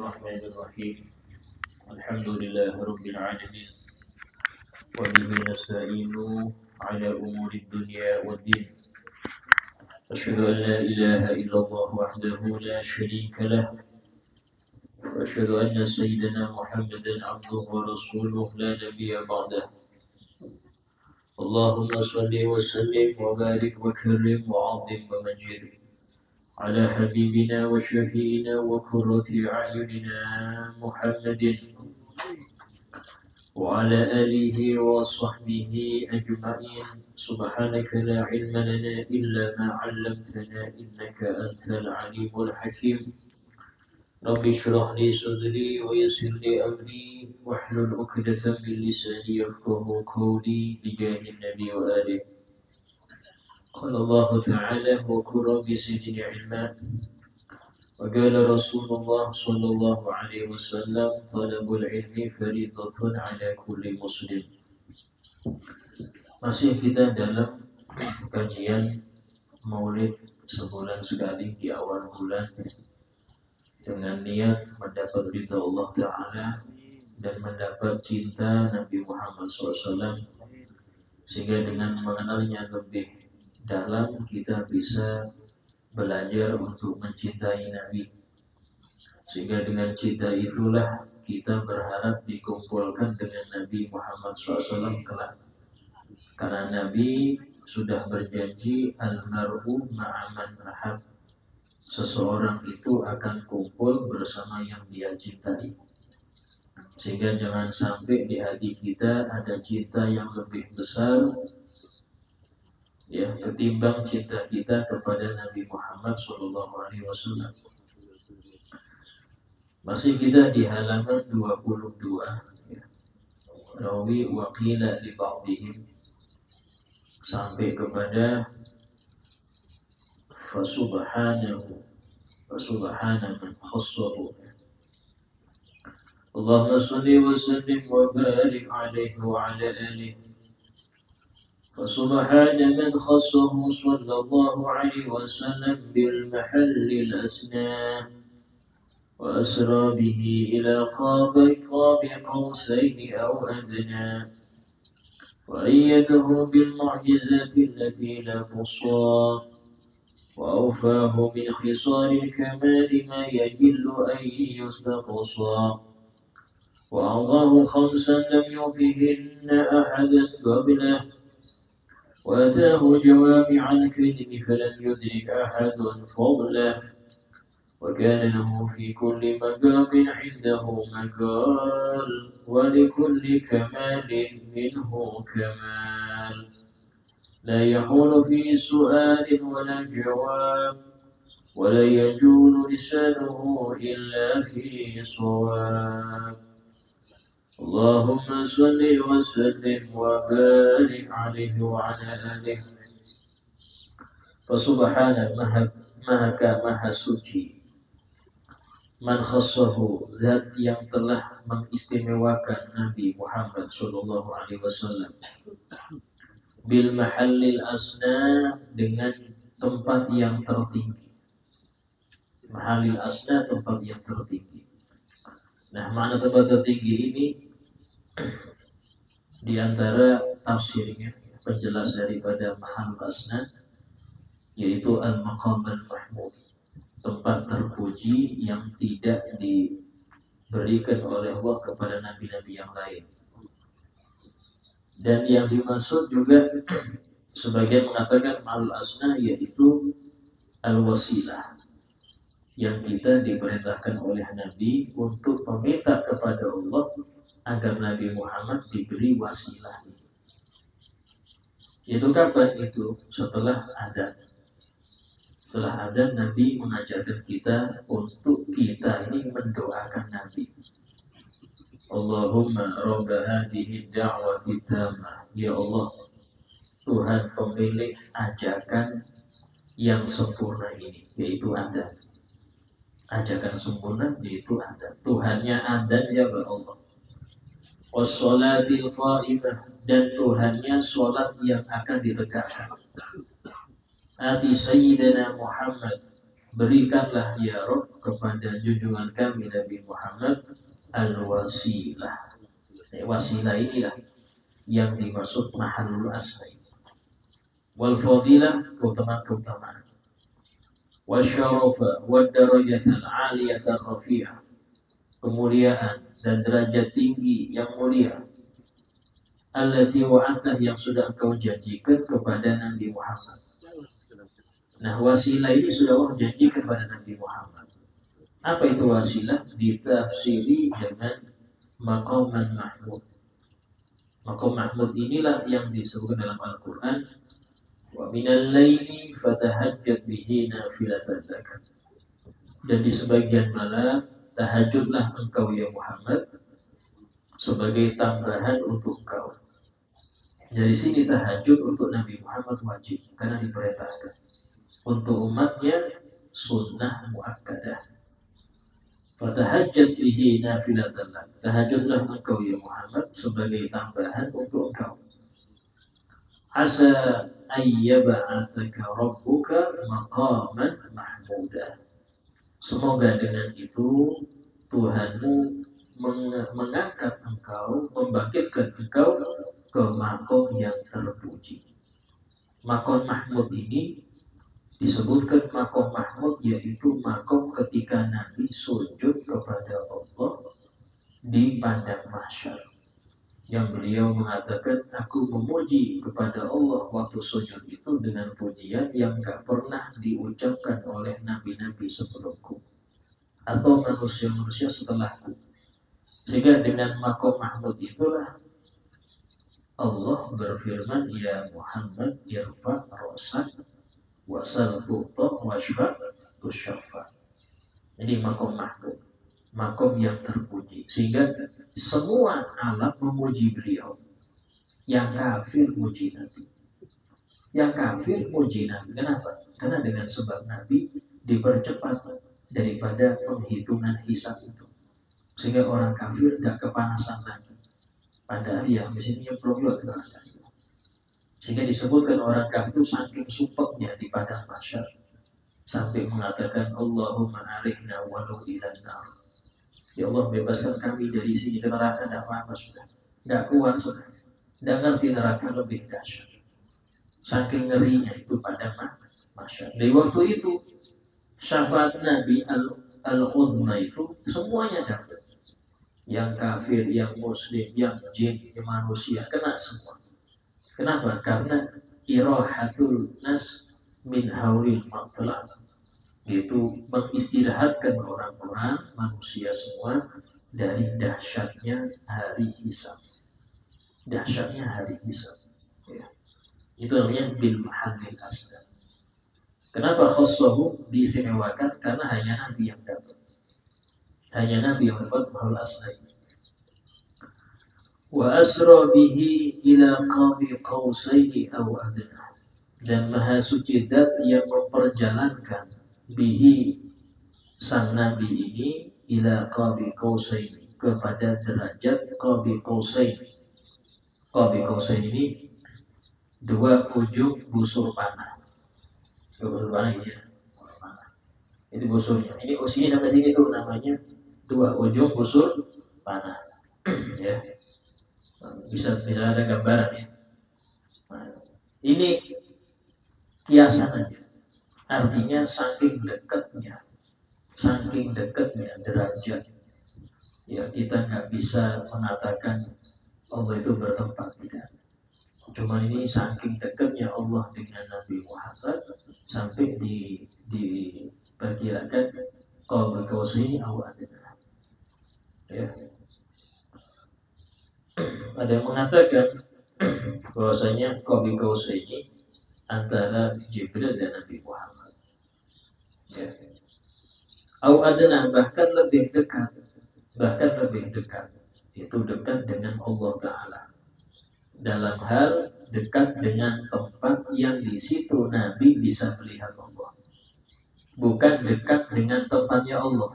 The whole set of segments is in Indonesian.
الرحمن الرحيم. الحمد لله رب العالمين، وبه نستعين على أمور الدنيا والدين. أشهد أن لا إله إلا الله وحده لا شريك له، وأشهد أن سيدنا محمدا عبده ورسوله لا نبي بعده. اللهم صل وسلم وبارك وكرم وعظم ومجد على حبيبنا وشفينا وقرة أعيننا محمد وعلى آله وصحبه أجمعين. سبحانك لا علم لنا إلا ما علمتنا إنك أنت العليم الحكيم. رب اشرح لي صدري ويسر لي أمري واحلل عقدة من لساني يفقهوا قولي بجاه النبي وآله. قال الله تعالى: وقل رب زدني علما. وقال رسول الله صلى الله عليه وسلم: طلب العلم فريضة على كل مسلم. Masih kita dalam kajian Maulid sebulan sekali di awal bulan dengan niat mendapat ridha Allah Ta'ala dan mendapat cinta Nabi Muhammad SAW, sehingga dengan mengenalnya lebih dalam kita bisa belajar untuk mencintai Nabi, sehingga dengan cinta itulah kita berharap dikumpulkan dengan Nabi Muhammad SAW kelak. Karena Nabi sudah berjanji almarhum ma'aman ahab, seseorang itu akan kumpul bersama yang dia cintai. Sehingga jangan sampai di hati kita ada cinta yang lebih besar ketimbang cinta kita kepada Nabi Muhammad SAW. Masih kita di halaman 22. Rawi wa qila li ba'dihim sampai kepada fasubhana man khassahu. Allahumma salli wa sallim wa barik alaihi wa ala alihi. فسبحان من خصه صلى الله عليه وسلم بالمحل الأسنى وأسرى به إلى قاب قوسين أو أدنى وأيده بالمعجزات التي لا تحصى وأوفاه من خصال الكمال ما يجل أن يستقصى وأعطاه خمسا لم يعطهن أحدا قبله وأتاه جوامع الكلم فلم يدرك أحد فضله وكان له في كل مقام عنده مقال ولكل كمال منه كمال لا يحول فيه سؤال ولا جواب ولا يجول لسانه إلا في صواب. اللهم صل وسلم وبارك عليه وعلى آله. Fasubhana maha suci man khassahu, zat yang telah mengistimewakan Nabi Muhammad sallallahu alaihi wasallam bil mahallil asna, dengan tempat yang tertinggi. Mahallil asna, tempat yang tertinggi. Nah, makna tempat tertinggi ini di antara tafsirnya, penjelas daripada mahal asna, yaitu al-maqam al-mahmud, tempat terpuji yang tidak diberikan oleh Allah kepada nabi-nabi yang lain. Dan yang dimaksud juga sebagian mengatakan al-asna yaitu al-wasilah, yang kita diperintahkan oleh Nabi untuk meminta kepada Allah agar Nabi Muhammad diberi wasilah. Itu kapan itu? Setelah adzan. Setelah adzan, Nabi mengajarkan kita untuk kita ini mendoakan Nabi. Allahumma rabba hadhihi da'wati tammah. Ya Allah, Tuhan pemilik ajakan yang sempurna ini, yaitu adzan. Ajakan sempurna yaitu adzan. Tuhannya adzan ya Allah. Wassalatil qa'imah, dan Tuhannya sholat yang akan ditegakkan. Ati Sayyidina Muhammad, berikanlah ya Rabb kepada junjungan kami Nabi Muhammad al-wasilah. Wasilah inilah yang dimaksud mahallul asma. Wal fadilah, keutamaan-keutamaan. Wasyarafa wad darajatal aliyatar rafi'ah, kemuliaan dan derajat tinggi yang mulia. Allati wa'atah, yang sudah engkau janjikan kepada Nabi Muhammad. Nah, wasilah ini sudah Allah janjikan kepada Nabi Muhammad. Apa itu wasilah? Ditafsiri dengan maqaman mahmud. Maqam mahmud inilah yang disebutkan dalam Al-Quran, wa minal laili fatahajjat bihi nafilatan lak. Dan di sebagian malam tahajudlah engkau ya Muhammad sebagai tambahan untuk engkau. Dari sini tahajud untuk Nabi Muhammad wajib karena diperintahkan. Untuk umatnya sunnah muakkadah. Fatahajjat bihi nafilatan lak. Tahajudlah engkau ya Muhammad sebagai tambahan untuk engkau. Asa ayyab'atsaka rabbuka maqaman mahmuda. Semoga dengan itu Tuhanmu mengangkat engkau, membangkitkan engkau ke makom yang terpuji. Makom mahmud ini disebutkan makom mahmud, yaitu makom ketika Nabi sujud kepada Allah di padang mahsyar, yang beliau mengatakan, aku memuji kepada Allah waktu sujud itu dengan pujian yang gak pernah diucapkan oleh nabi-nabi sebelumku atau manusia-manusia setelahku. Sehingga dengan makom mahmud itulah Allah berfirman, ya Muhammad irfa' ra'sak wasal tu'ta washfa' tushaffa. Jadi makom mahmud, makom yang terpuji, sehingga semua alam memuji beliau. Yang kafir muji Nabi, yang kafir muji Nabi. Kenapa? Karena dengan sebab Nabi dipercepat daripada penghitungan hisab itu, sehingga orang kafir gak kepanasan lagi. Padahal ya mesinnya belum juga. Sehingga disebutkan orang kafir itu saking supeknya di padang mahsyar sampai mengatakan, Allahumma arihna walau ilan nar. Ya Allah, bebaskan kami dari sini ke neraka. Tidak apa-apa sudah, tidak kuat sudah, tidak ngerti neraka lebih dahsyat. Saking ngerinya itu pada mahsyar. Di waktu itu syafaat Nabi al-Udma itu semuanya dapat. Yang kafir, yang muslim, yang jin, yang manusia kena semua. Kenapa? Karena irahatul nas min haulil maqtala, itu mengistirahatkan orang-orang manusia semua dari dahsyatnya hari hisab. Dahsyatnya hari hisab. Ya. Itu namanya bil mahallil asghar. Kenapa khassahu diistimewakan? Karena hanya Nabi yang dapat. Hanya Nabi yang dapat mahallul asghar. Wa asra bihi ila qabi qausaini aw adna. Dan Maha Suci Dat yang memperjalankan bihi sang Nabi ini ila qabi qausaini, kepada derajat qabi qausain. Qabi qausain ini dua ujung busur panah. Busur panah ini ya. Itu busurnya. Ini sini sampai sini tuh namanya dua ujung busur panah. Ya. Bisa ada gambaran ya. Nah, ini kiasan aja. Artinya saking dekatnya derajat. Ya, kita nggak bisa mengatakan Allah itu bertempat, tidak. Cuma ini saking dekatnya Allah dengan Nabi Muhammad sampai diperkirakan kalau berkausi awal adanya. Ya. Ada yang mengatakan bahwasanya qabi qausaini antara Jibril dan Nabi Muhammad. Ya. Au adna, bahkan lebih dekat. Itu dekat dengan Allah Ta'ala. Dalam hal dekat dengan tempat yang di situ Nabi bisa melihat Allah. Bukan dekat dengan tempatnya Allah.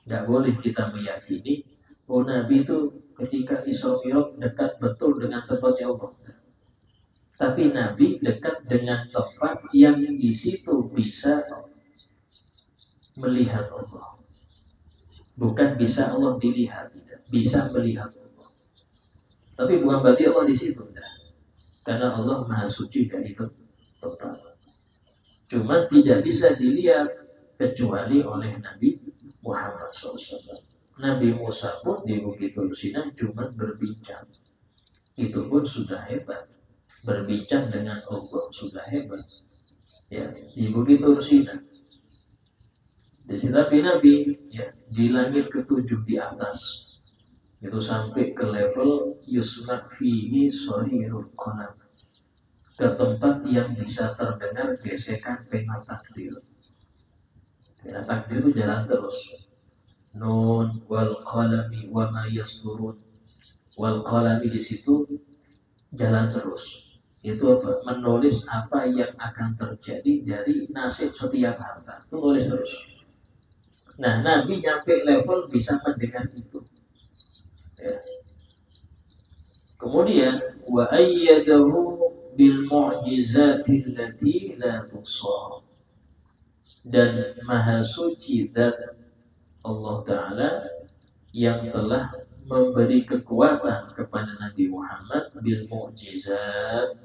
Tidak boleh kita meyakini Nabi itu ketika Isra Mi'raj dekat betul dengan tempatnya Allah. Tapi Nabi dekat dengan tempat yang di situ bisa melihat Allah. Bukan bisa Allah dilihat, tidak. Bisa melihat Allah. Tapi bukan berarti Allah di situ, tidak. Karena Allah Maha Suci dari itu total. Cuma tidak bisa dilihat kecuali oleh Nabi Muhammad SAW. Nabi Musa pun di Bukit Tur Sinai cuma berbincang. Itu pun sudah hebat. Berbincang dengan Allah sudah hebat. Ya, di Bukit Tur Sinai. Tapi Nabi ya, di langit ketujuh di atas itu sampai ke level yusma fihi sohirul qalam, ke tempat yang bisa terdengar gesekan pena takdir. Pena takdir itu jalan terus. Nun wal qalami wa ma yasturun. Wal qalami di situ jalan terus. Itu apa? Menulis apa yang akan terjadi dari nasib setiap harta. Itu tulis terus. Nah, Nabi sampai level bisa mendengar itu. Ya. Kemudian wa ayyadahu bil mu'jizati allati la tuhsa. Dan Maha Suci Zat Allah Ta'ala yang telah memberi kekuatan kepada Nabi Muhammad bil mu'jizat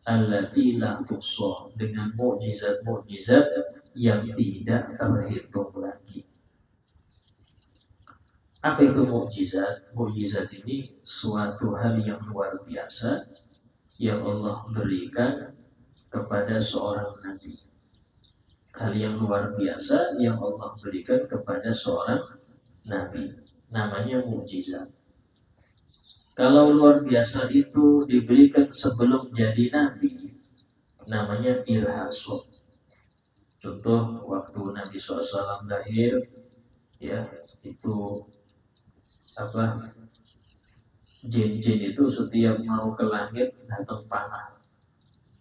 allati la tuhsa, dengan mukjizat-mukjizat yang tidak terhitung lagi. Apa itu mukjizat? Mukjizat ini suatu hal yang luar biasa yang Allah berikan kepada seorang nabi. Hal yang luar biasa yang Allah berikan kepada seorang nabi. Namanya mukjizat. Kalau luar biasa itu diberikan sebelum jadi nabi, namanya irhasot. Contoh waktu Nabi SAW lahir, ya itu apa? Jin-jin itu setiap mau ke langit datang panah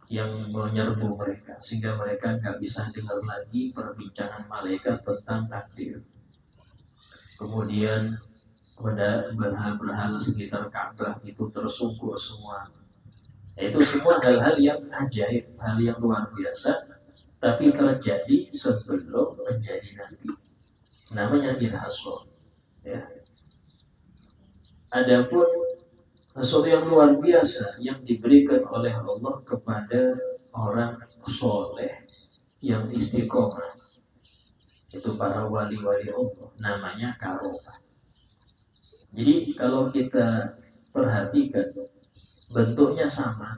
yang menyerbu mereka, sehingga mereka nggak bisa dengar lagi perbincangan malaikat tentang takdir. Kemudian berhala-berhala sekitar Ka'bah itu tersungkur semua. Itu semua hal-hal yang ajaib, hal yang luar biasa, tapi terjadi sebelum menjadi nabi. Namanya irhasol. Ya. Adapun sesuatu yang luar biasa yang diberikan oleh Allah kepada orang soleh yang istiqomah, itu para wali-wali Allah, namanya karomah. Jadi kalau kita perhatikan bentuknya sama,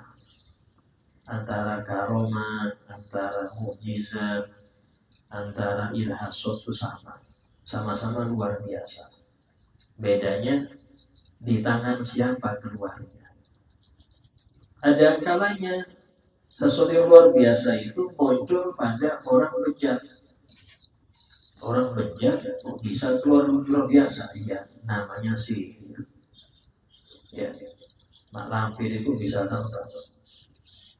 antara karomah, antara mukjizat, antara irhasot itu sama-sama luar biasa. Bedanya di tangan siapa keluarnya. Ada kalanya sesuatu yang luar biasa itu muncul pada orang bejat. Orang bejat bisa keluar luar biasa, ya namanya sihir. Ya, mak lampir itu bisa terbang.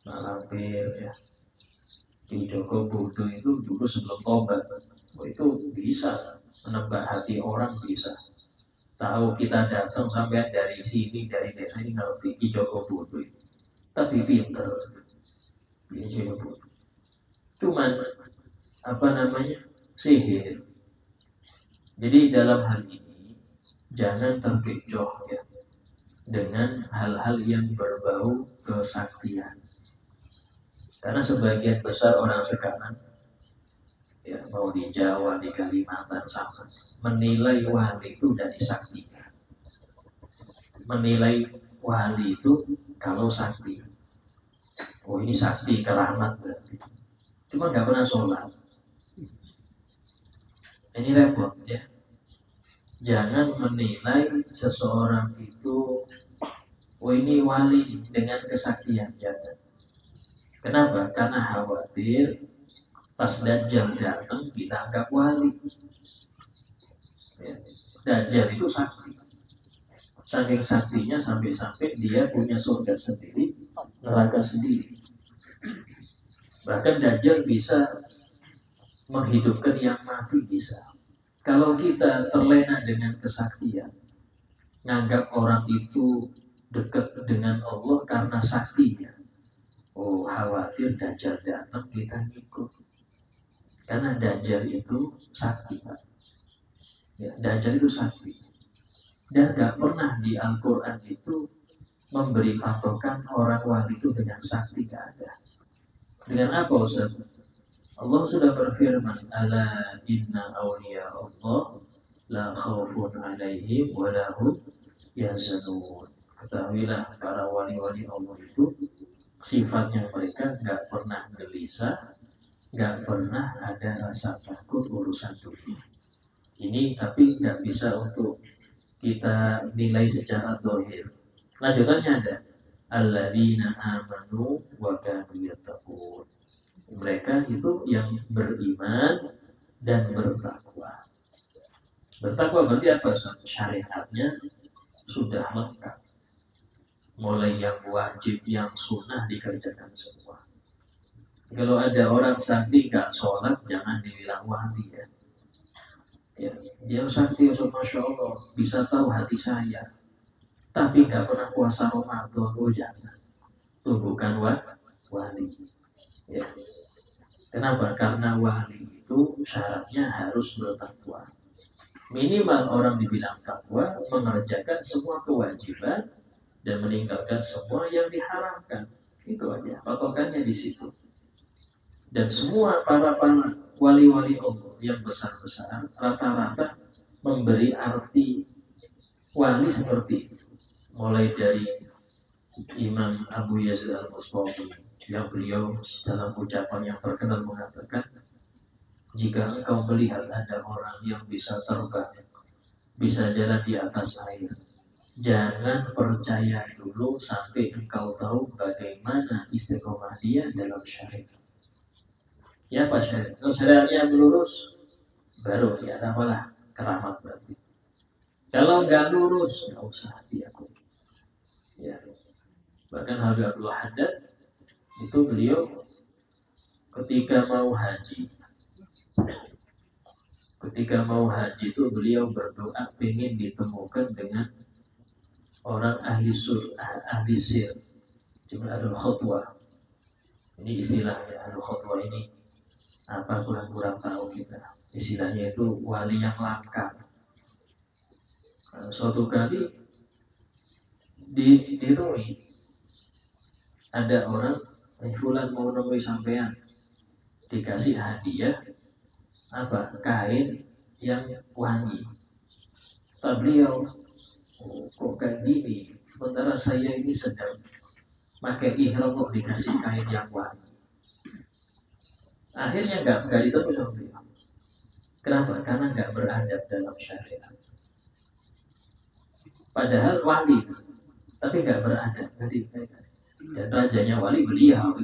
Mak lampir ya. Di Joko Budo itu dulu sebelum tobat, itu bisa menebak hati orang, bisa. Tahu kita datang sampai dari sini, dari desa ini ngerti Ki Joko Budo, tapi pinter Ki Joko Budo. Cuman apa namanya sihir. Jadi dalam hal ini jangan terkecoh ya dengan hal-hal yang berbau kesaktian. Karena sebagian besar orang sekarang ya, mau di Jawa, di Kalimantan sama, menilai wali itu dari saktinya. Menilai wali itu kalau sakti, oh ini sakti keramat berarti. Cuma nggak pernah sholat. Ini repot ya. Jangan menilai seseorang itu, oh ini wali dengan kesaktian, jangan. Kenapa? Karena khawatir pas Dajjal datang kita anggap wali. Ya. Dajjal itu sakti. Saking saktinya sampai-sampai dia punya surga sendiri, neraka sendiri. Bahkan Dajjal bisa menghidupkan yang mati, bisa. Kalau kita terlena dengan kesaktian, nganggap orang itu dekat dengan Allah karena saktinya, oh khawatir Dajjal datang kita ngikut. Karena Dajjal itu sakti, Pak. Ya, Dajjal itu sakti. Dan gak pernah di Al-Quran itu memberi patokan orang wali itu dengan sakti, gak ada. Dengan apa Ustaz? Allah sudah berfirman, ala inna awliya Allah la khawfun alaihim wa lahum yahzanun. Ketahuilah para wali-wali Allah itu sifatnya mereka gak pernah gelisah, gak pernah ada rasa takut urusan dunia. Ini tapi gak bisa untuk kita nilai secara dohir. Lanjutannya ada alladzina amanu wa kanu yattaqun. Mereka itu yang beriman dan bertakwa. Bertakwa berarti apa? Syariatnya sudah lengkap. Mulai yang wajib, yang sunnah dikerjakan semua. Kalau ada orang sakti gak sholat, jangan dibilang wali ya. Ya, dia sakti, Masya Allah, bisa tahu hati saya. Tapi gak pernah puasa Ramadan, oh jangan. Itu bukan wali. Ya. Kenapa? Karena wali itu syaratnya harus bertakwa. Minimal orang dibilang takwa mengerjakan semua kewajiban dan meninggalkan semua yang diharamkan. Itu aja. Patokannya di situ. Dan semua para wali-wali Allah yang besar-besar rata-rata memberi arti wali seperti itu. Mulai dari Imam Abu Yazid Al-Bustami yang beliau dalam ucapan yang terkenal mengatakan, jika engkau melihat ada orang yang bisa terbang, bisa jalan di atas air, jangan percaya dulu sampai engkau tahu bagaimana istiqomah dia dalam syariat. Ya Pak Syariat, kalau syariatnya lurus, baru ya apalah keramat berarti. Kalau nggak lurus, nggak usah diakui. Ya. Bahkan Habib Abdul Haddad itu beliau ketika mau haji itu beliau berdoa ingin ditemukan dengan orang ahli sir, cuma ada khutbah. Ini istilahnya ada khutbah ini apa kurang tahu kita. Istilahnya itu wali yang langka. Suatu kali ditemui ada orang fulan mau nemui sampean, dikasih hadiah apa kain yang wangi. Kata beliau, kok kayak gini, sementara saya ini sedang pakai ihram kok dikasih kain yang wangi. Akhirnya nggak diterima sama beliau. Kenapa? Karena nggak beradab dalam syariat. Padahal wali, tapi nggak beradab. Dan rajanya wali beliau.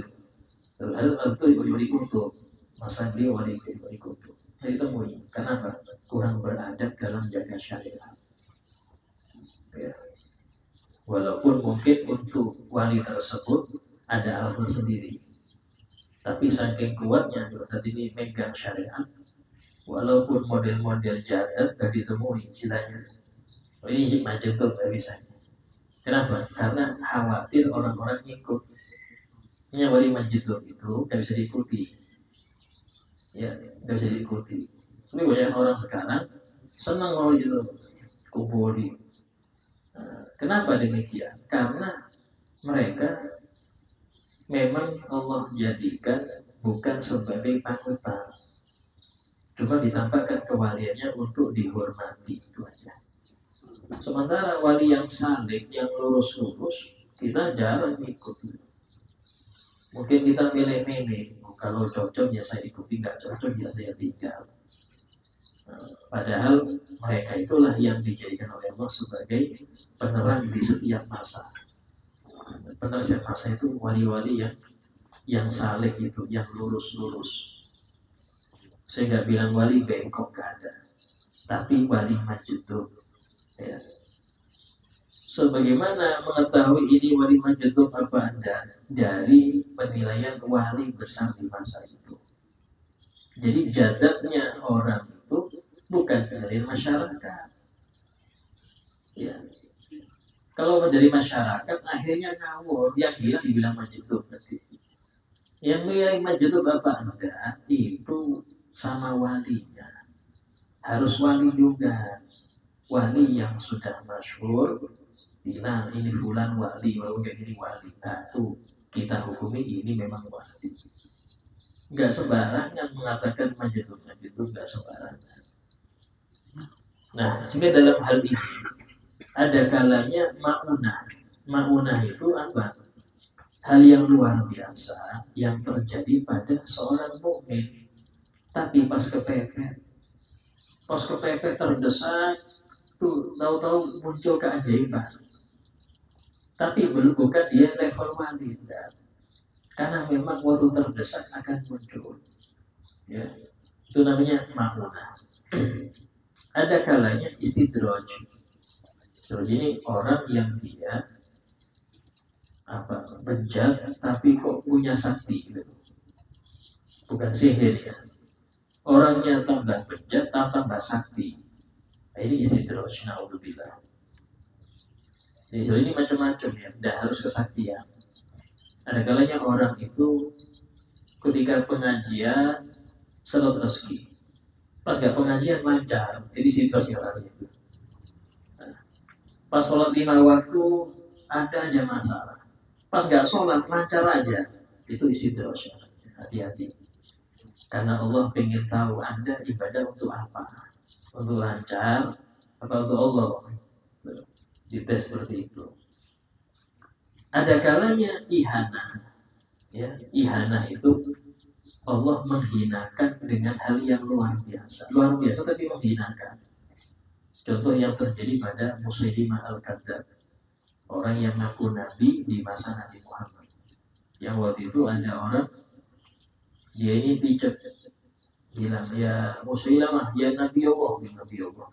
Harus itu wali kutub. Masa dia wali kutub. Jadi temui. Kenapa? Kurang beradab dalam jaga syariat. Ya. Walaupun mungkin untuk wali tersebut ada alasan sendiri. Tapi saking kuatnya berarti ini megang syariat. Walaupun model-model jadat gak ditemui istilahnya. Ini macam itu gak bisa. Kenapa? Karena khawatir orang-orang ikut. Ini wali majidul itu gak bisa diikuti. Ya, gak bisa diikuti. Ini banyak orang sekarang senang mau itu kuburi. Kenapa demikian? Karena mereka memang Allah jadikan bukan sebagai panutan, cuma ditampakkan kewaliannya untuk dihormati, itu aja. Sementara wali yang saleh, yang lurus-lurus, kita jarang ikut. Mungkin kita milih-milih, kalau cocok ya saya ikuti, nggak cocok ya saya tinggal. Padahal mereka itulah yang dijadikan oleh Allah sebagai penerang di setiap masa. Penerang setiap masa itu wali-wali yang saleh itu, yang lurus-lurus. Saya nggak bilang wali bengkok, gak ada. Tapi wali majidul. Ya. Sebagaimana mengetahui ini wali majidul apa Anda? Dari penilaian wali besar di masa itu. Jadi jadatnya orang itu bukan dari masyarakat. Ya. Kalau menjadi masyarakat akhirnya ngawur, yang dibilang majidul. Yang bilang majidul apa Anda itu sama walinya. Harus wali juga. Wali yang sudah masyhur, bilang ini fulan wali, walaupun kayak gini wali. Nah, tuh kita hukumi ini memang wali. Enggak sembarangan mengatakan majnun itu, enggak sembarangan. Nah, sehingga dalam hal ini ada kalanya ma'unah. Ma'unah itu apa? Hal yang luar biasa yang terjadi pada seorang mukmin, tapi pas kepepet terdesak, tuh tahu-tahu muncul keajaiban. Tapi belum, bukan dia level wali, karena memang waktu terdesak akan muncul. Ya, itu namanya ma'unah. Ada kalanya istidraj. Istidraj ini orang yang dia bejat tapi kok punya sakti gitu. Bukan sihir ya. Orangnya tambah bejat tambah sakti. Nah, ini istidraj, na'udzubillah. Jadi ini macam-macam ya, tidak harus kesaktian. Ada kalanya orang itu ketika pengajian serot rezeki, pas gak pengajian lancar, jadi situasi orang itu. Nah, pas sholat 5 waktu ada aja masalah. Pas gak sholat lancar aja, itu istidraj. Hati-hati. Karena Allah pengen tahu Anda ibadah untuk apa? Untuk lancar, apa untuk Allah? Dites seperti itu. Ada kalanya ihana. Ya, ihana itu Allah menghinakan dengan hal yang luar biasa. Luar biasa tapi menghinakan. Contoh yang terjadi pada Musailimah Al-Kadzdzab. Orang yang mengaku Nabi di masa Nabi Muhammad. Yang waktu itu ada orang, dia ini pijat, bilang, ya Musailimah, ya Nabi Allah, ya Nabi Allah.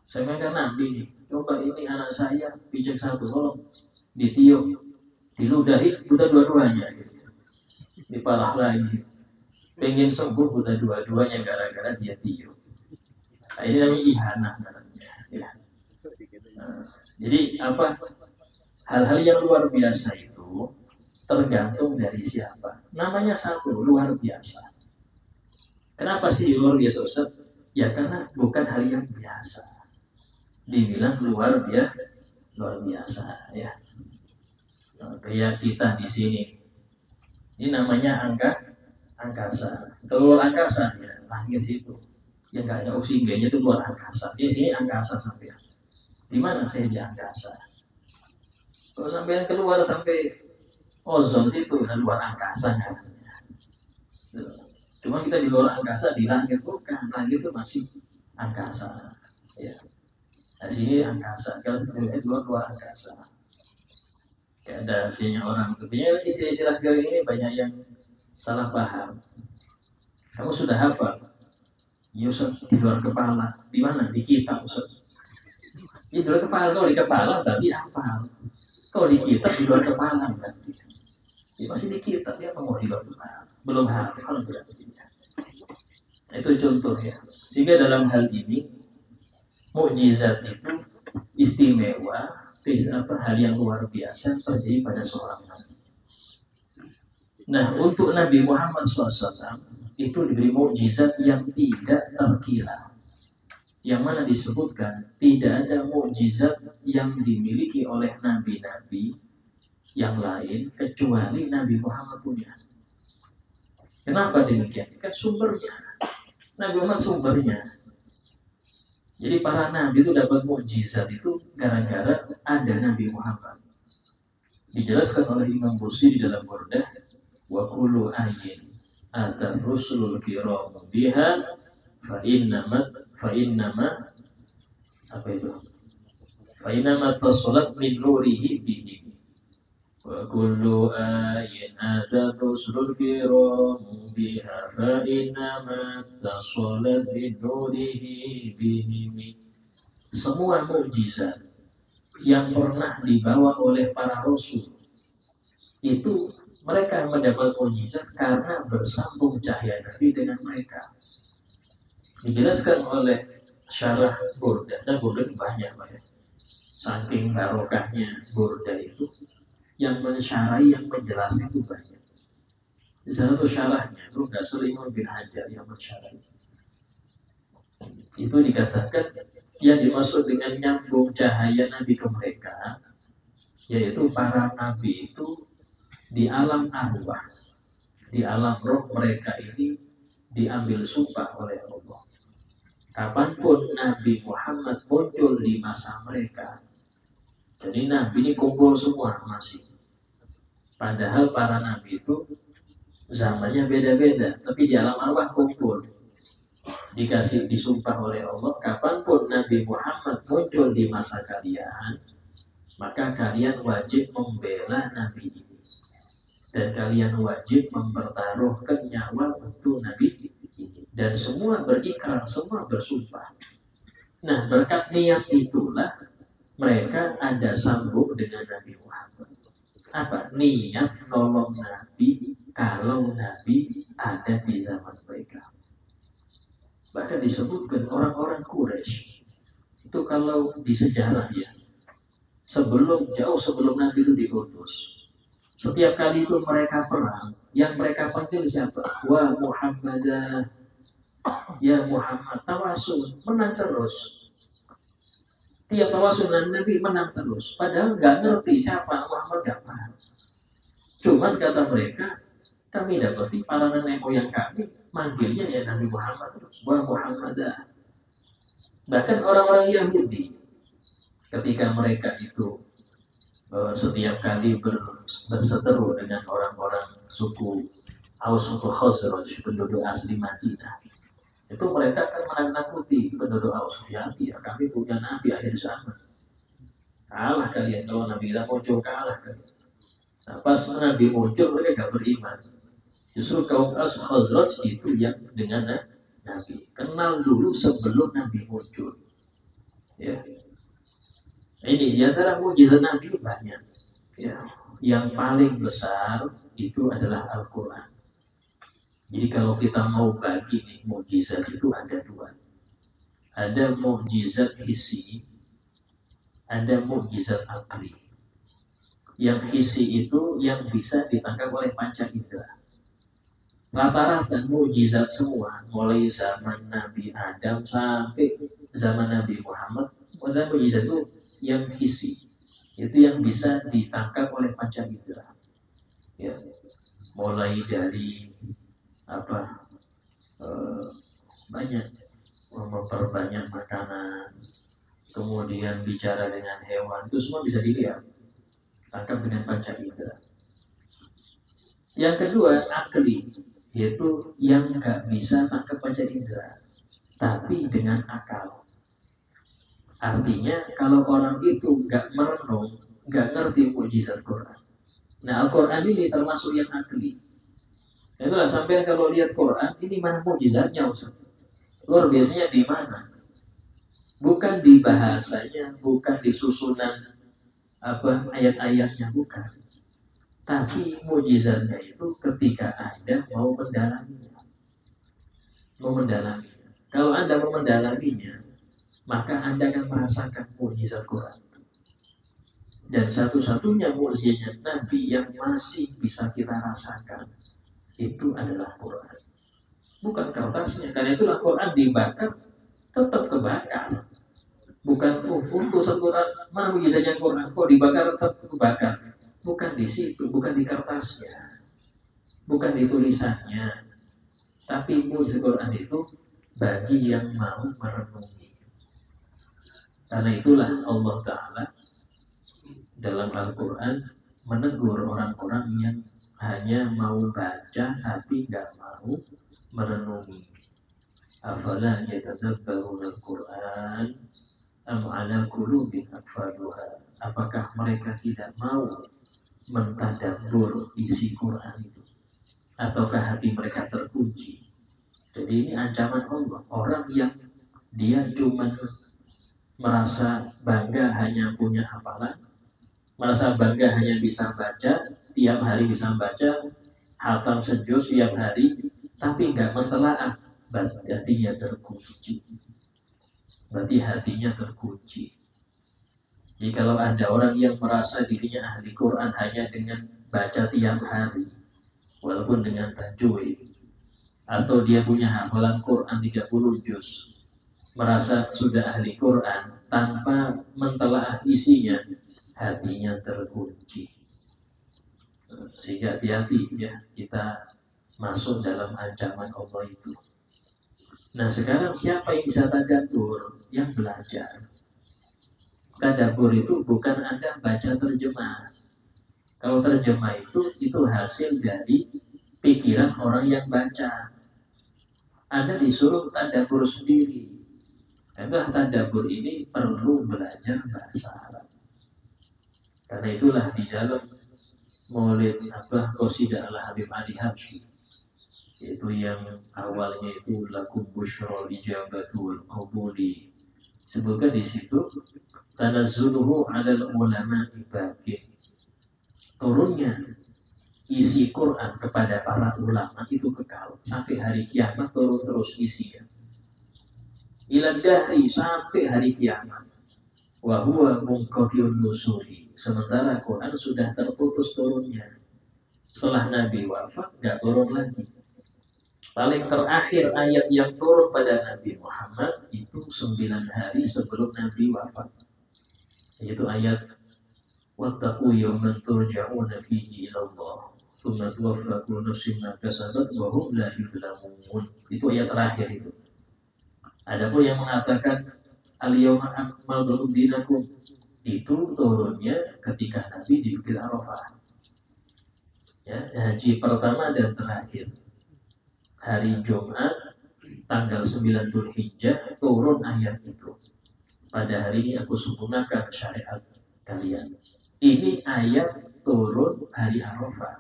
Saya kan Nabi nih, coba ini anak saya pijat satu, tolong ditiup, diludahi, buta dua-duanya. Diparah lagi. Pengen sembuh buta dua-duanya gara-gara dia tiup. Nah, ini namanya ihanah namanya. Ya. Nah, jadi apa? Hal-hal yang luar biasa itu tergantung dari siapa. Namanya satu, luar biasa. Kenapa sih luar biasa, Ustaz? Ya karena bukan hal yang biasa. Dibilang luar biasa ya. Kayak kita di sini. Ini namanya angkasa. Kalau luar angkasa ya langit itu. Yang nggak ada oksigennya itu luar angkasa. Di sini angkasa sampai. Di mana saya di angkasa? Kalau sampai keluar sampai ozon situ dan luar angkasa ya. Cuma kita di luar angkasa, di langit bukan. Langit itu masih angkasa. Ya. Nah, sini angkasa. Kalau di luar angkasa. Kayak ada banyak orang. Sebenarnya istilah garing ini banyak yang salah paham. Kamu sudah hafal? Yusuf di luar kepala. Di mana? Di kitab, Ustaz. Di luar kepala. Kalau di kepala berarti hafal. Kalau di kitab di luar kepala berarti. Ya, masih di kitab ya, mau di luar kepala. Belum hafal berarti. Nah, itu contoh ya. Sehingga dalam hal ini mukjizat itu istimewa, hal yang luar biasa terjadi pada seorang nabi. Nah, untuk Nabi Muhammad SAW itu diberi mukjizat yang tidak terkira. Yang mana disebutkan tidak ada mukjizat yang dimiliki oleh nabi-nabi yang lain kecuali Nabi Muhammad punya. Kenapa demikian? Kan sumbernya. Nabi Muhammad sumbernya. Jadi para nabi itu dapat mukjizat itu gara-gara ada Nabi Muhammad. Dijelaskan oleh Imam Busiri di dalam Burdah, wa kullu ayyin ata rusulul kiram biha fa innama apa itu? Fa innama tasalat min nurihi bihi. Wa kullu ayyin ata rusulul kiram biha fa innama tasalat min nurihi bihi. Semua mukjizat yang pernah dibawa oleh para rasul itu mereka mendapat mukjizat karena bersambung cahaya Nabi dengan mereka. Dijelaskan oleh syarah Burdah, dan Burdah banyak. Saking barokahnya Burdah itu, yang mensyarahi, yang menjelaskan itu banyak. Di sana tuh syarahnya tuh nggak Sulaiman bin Hajar yang bersyarah. Itu dikatakan yang dimaksud dengan nyambung cahaya Nabi ke mereka, yaitu para nabi itu di alam arwah, di alam roh mereka ini diambil sumpah oleh Allah. Kapanpun Nabi Muhammad muncul di masa mereka, jadi Nabi ini kumpul semua masih. Padahal para Nabi itu zamannya beda-beda, tapi di alam arwah kumpul. Dikasih disumpah oleh Allah, kapanpun Nabi Muhammad muncul di masa kalian, maka kalian wajib membela Nabi ini. Dan kalian wajib mempertaruhkan nyawa untuk Nabi ini. Dan semua berikrar, semua bersumpah. Nah, berkat niat itulah mereka ada sambung dengan Nabi Muhammad. Apa? Niat nolong Nabi kalau Nabi ada di zaman mereka. Bahkan disebutkan orang-orang Quraisy itu kalau di sejarah ya, jauh sebelum Nabi itu diutus, setiap kali itu mereka perang, yang mereka panggil siapa? Wa Muhammadah, ya Muhammad, tawasul, menang terus. Tiap tawasul Nabi menang terus. Padahal nggak ngerti siapa Muhammad, nggak paham. Cuman kata mereka, kami dapati para nenek moyang kami manggilnya ya Nabi Muhammad terus. Wa Muhammadah. Bahkan orang-orang Yahudi, ketika mereka itu setiap kali berseteru dengan orang-orang suku Aus, suku Khazraj, penduduk asli Madinah, itu mereka akan menakut-nakuti penduduk Aus. Ya, kami punya Nabi akhir zaman. Kalah kalian kalau Nabi kita muncul, kalah kalian. Nah, pas Nabi muncul mereka gak beriman. Justru kaum Aus Khazraj itu yang dengan Nabi kenal dulu sebelum Nabi muncul. Ya. Ini di antara mukjizat Nabi banyak. Ya. Yang paling besar itu adalah Al-Quran. Jadi kalau kita mau bagi nih mukjizat itu ada dua. Ada mukjizat hissi, ada mukjizat akli. Yang hissi itu yang bisa ditangkap oleh panca indera. Rata-rata mukjizat semua, mulai zaman Nabi Adam sampai zaman Nabi Muhammad, ada mukjizat itu yang hissi, itu yang bisa ditangkap oleh panca indera. Ya, mulai dari banyak memperbanyak makanan, kemudian bicara dengan hewan, itu semua bisa dilihat, tangkap dengan panca indera. Yang kedua, akli, yaitu yang nggak bisa tangkap panca indera, tapi dengan akal. Artinya kalau orang itu nggak merenung, nggak ngerti mukjizat Quran. Nah, Al-Quran ini termasuk yang akli. Itulah sampai kalau lihat Quran, ini mana mukjizatnya Ustaz? Luar biasanya di mana? Bukan di bahasanya, bukan di susunan ayat-ayatnya, bukan. Tapi mukjizatnya itu ketika Anda mau mendalaminya. Kalau Anda mau mendalaminya, maka Anda akan merasakan mukjizat Quran. Dan satu-satunya mukjizat Nabi yang masih bisa kita rasakan itu adalah Quran. Bukan kertasnya. Karena itulah Quran dibakar tetap kebakar. Bukan untuk Quran, mana mukjizatnya Quran kok dibakar tetap kebakar. Bukan di situ, bukan di kertasnya, bukan di tulisannya, tapi mukjizat Quran itu bagi yang mau merenungi. Karena itulah Allah Ta'ala dalam Al-Quran menegur orang-orang yang hanya mau baca tapi gak mau merenungi. Afala yatadabbaruna Al-Quran am ala qulubin aqfaluha. Apakah mereka tidak mau mentadabbur isi Quran itu, ataukah hati mereka terkunci? Jadi ini ancaman Allah. Orang yang dia cuma merasa bangga hanya punya hafalan, merasa bangga hanya bisa baca, tiap hari bisa baca, hatam sejuz tiap hari, tapi nggak mentelaah, berarti hatinya terkunci. Jadi kalau ada orang yang merasa dirinya ahli Quran hanya dengan baca tiap hari, walaupun dengan tajwid, atau dia punya hafalan Quran 30 juz, merasa sudah ahli Quran tanpa mentelaah isinya, hatinya terkunci. Sehingga hati-hati ya, kita masuk dalam ancaman Allah itu. Nah sekarang siapa yang bisa tadabbur? Yang belajar. Tadabbur itu bukan Anda baca terjemah. Kalau terjemah itu hasil dari pikiran orang yang baca. Anda disuruh tadabbur sendiri. Karena tadabbur ini perlu belajar bahasa Arab. Karena itulah di dalam Maulid Qasidah Al-Habib Ali Habsyi, itu yang awalnya itu lakum busyra ijabatul qabuli, sebutkan di situ tanazzuluhu 'alal ulama ibaqi, turunnya isi Quran kepada para ulama itu kekal sampai hari kiamat, turun terus isinya ila dahri, sampai hari kiamat. Wa huwa munqati'un nusuri, sementara Quran sudah terputus turunnya. Setelah Nabi wafat nggak turun lagi. Paling terakhir ayat yang turun pada Nabi Muhammad itu 9 hari sebelum Nabi wafat, yaitu ayat wattaqu yawman turja'una fihi ila Allah tsumma tuwaffa kullu nafsin ma kasabat wa hum la yuzlamun. Itu ayat terakhir itu. Adapun yang mengatakan al-yawma akmaltu lakum dinakum, itu turunnya ketika Nabi di Bukit Arafah. Ya, haji pertama dan terakhir. Hari Jumat tanggal 9 Dzulhijjah turun ayat itu. Pada hari ini aku sempurnakan syariat kalian. Ini ayat turun hari Arafah.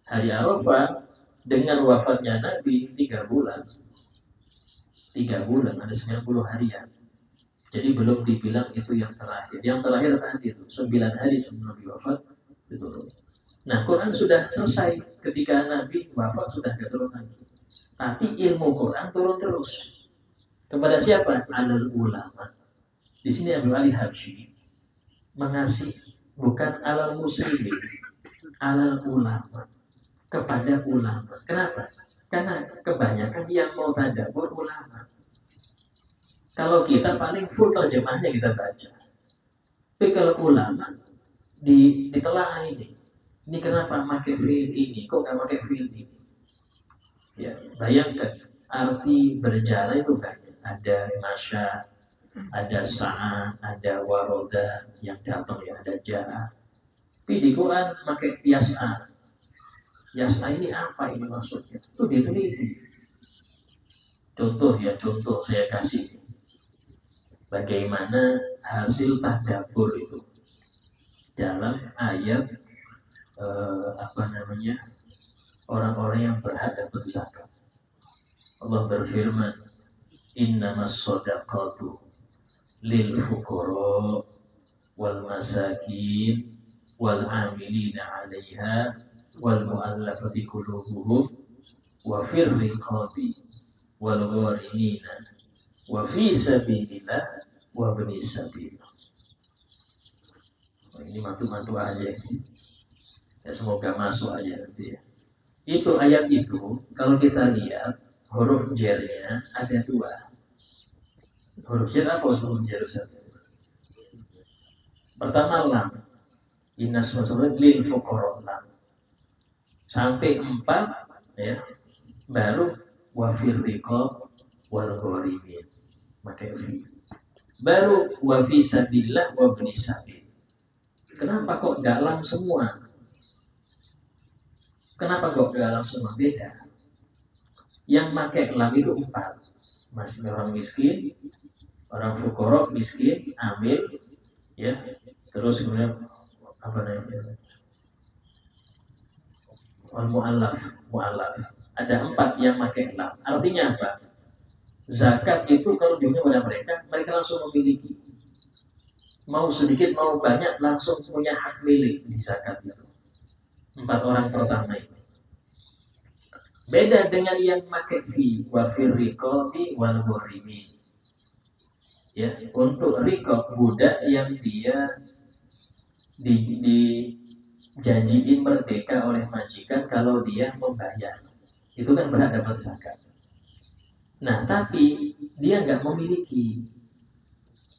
Hari Arafah dengan wafatnya Nabi 3 bulan. 3 bulan, ada 90 harian. Jadi belum dibilang itu yang terakhir. Yang terakhir tadi itu 9 hari sebelum Nabi wafat itu turun. Nah, Quran sudah selesai ketika Nabi wafat, sudah tidak turun lagi. Tapi ilmu Quran turun terus. Kepada siapa? Alal ulama. Di sini Abu Ali Habsyi mengasih bukan alal muslimin, alal ulama, kepada ulama. Kenapa? Karena kebanyakan yang mau tadabbur ulama. Kalau kita paling full terjemahnya kita baca. Tapi kalau ulama ditelaah ini kenapa pakai fiil ini, kok nggak pakai fiil ini? Ya, bayangkan arti berjalan itu banyak. Ada masya, ada sa'a, ada waroda yang datang, ya ada ja'a. Tapi di Quran pakai yas'a. Yas'a ini apa ini maksudnya? Itu diteliti. Contoh saya kasih. Bagaimana hasil tadabbur itu dalam ayat orang-orang yang berhak dapat zakat. Allah berfirman, innamas shadaqatu lil fuqara wal masakin wal amilina 'alaiha wal mu'allafati qulubuhum wa fir riqabi wal gharimina wa fi sabilillah wa ibnis sabil. Ini mantu-mantu aja. Ya, semoga masuk aja nanti ya. Itu ayat itu kalau kita lihat huruf jernya ada 2. Huruf jer apa huruf jer? Pertama lam. Innas masalah lil fuqara lam. Sampai 4 ya. Baru wa fir riqab wal gharimin. Pakai fi. Baru wa fi sabilillah wa ibnis sabil. Kenapa kok enggak lam semua? Kenapa kok enggak lam semua? Beda. Yang pakai lam itu 4. Masih orang miskin, orang fuqara miskin, amil, ya. Terus kemudian apa namanya? Mu'allaf. Ada 4 yang pakai lam. Artinya apa? Zakat itu kalau diberikan pada mereka langsung memiliki. Mau sedikit mau banyak langsung punya hak milik di zakat itu. 4 orang pertama itu. Beda dengan yang pakai fi wa fir riqabi wal gharimin. Ya, untuk riqab budak yang dia janjiin merdeka oleh majikan kalau dia membayar. Itu kan berhak dapat zakat. Nah, tapi dia nggak memiliki.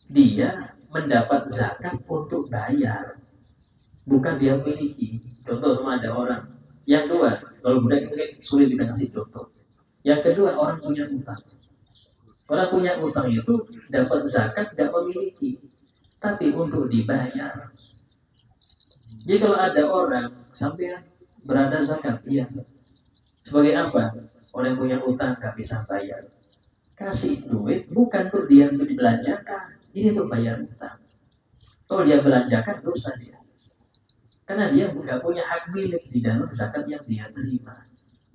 Dia mendapat zakat untuk bayar, bukan dia memiliki. Contoh sama ada orang. Yang kedua, kalau budak mungkin sulit kita kasih contoh. Yang kedua, orang punya utang. Orang punya utang itu dapat zakat nggak memiliki, tapi untuk dibayar. Jadi kalau ada orang sampai berada zakat, iya. Sebagai apa? Orang yang punya utang nggak bisa bayar. Kasih duit bukan untuk dia untuk dibelanjakan, ini untuk bayar utang. Kalau dia belanjakan dosa dia, karena dia nggak punya hak milik di dalam zakat yang dia terima.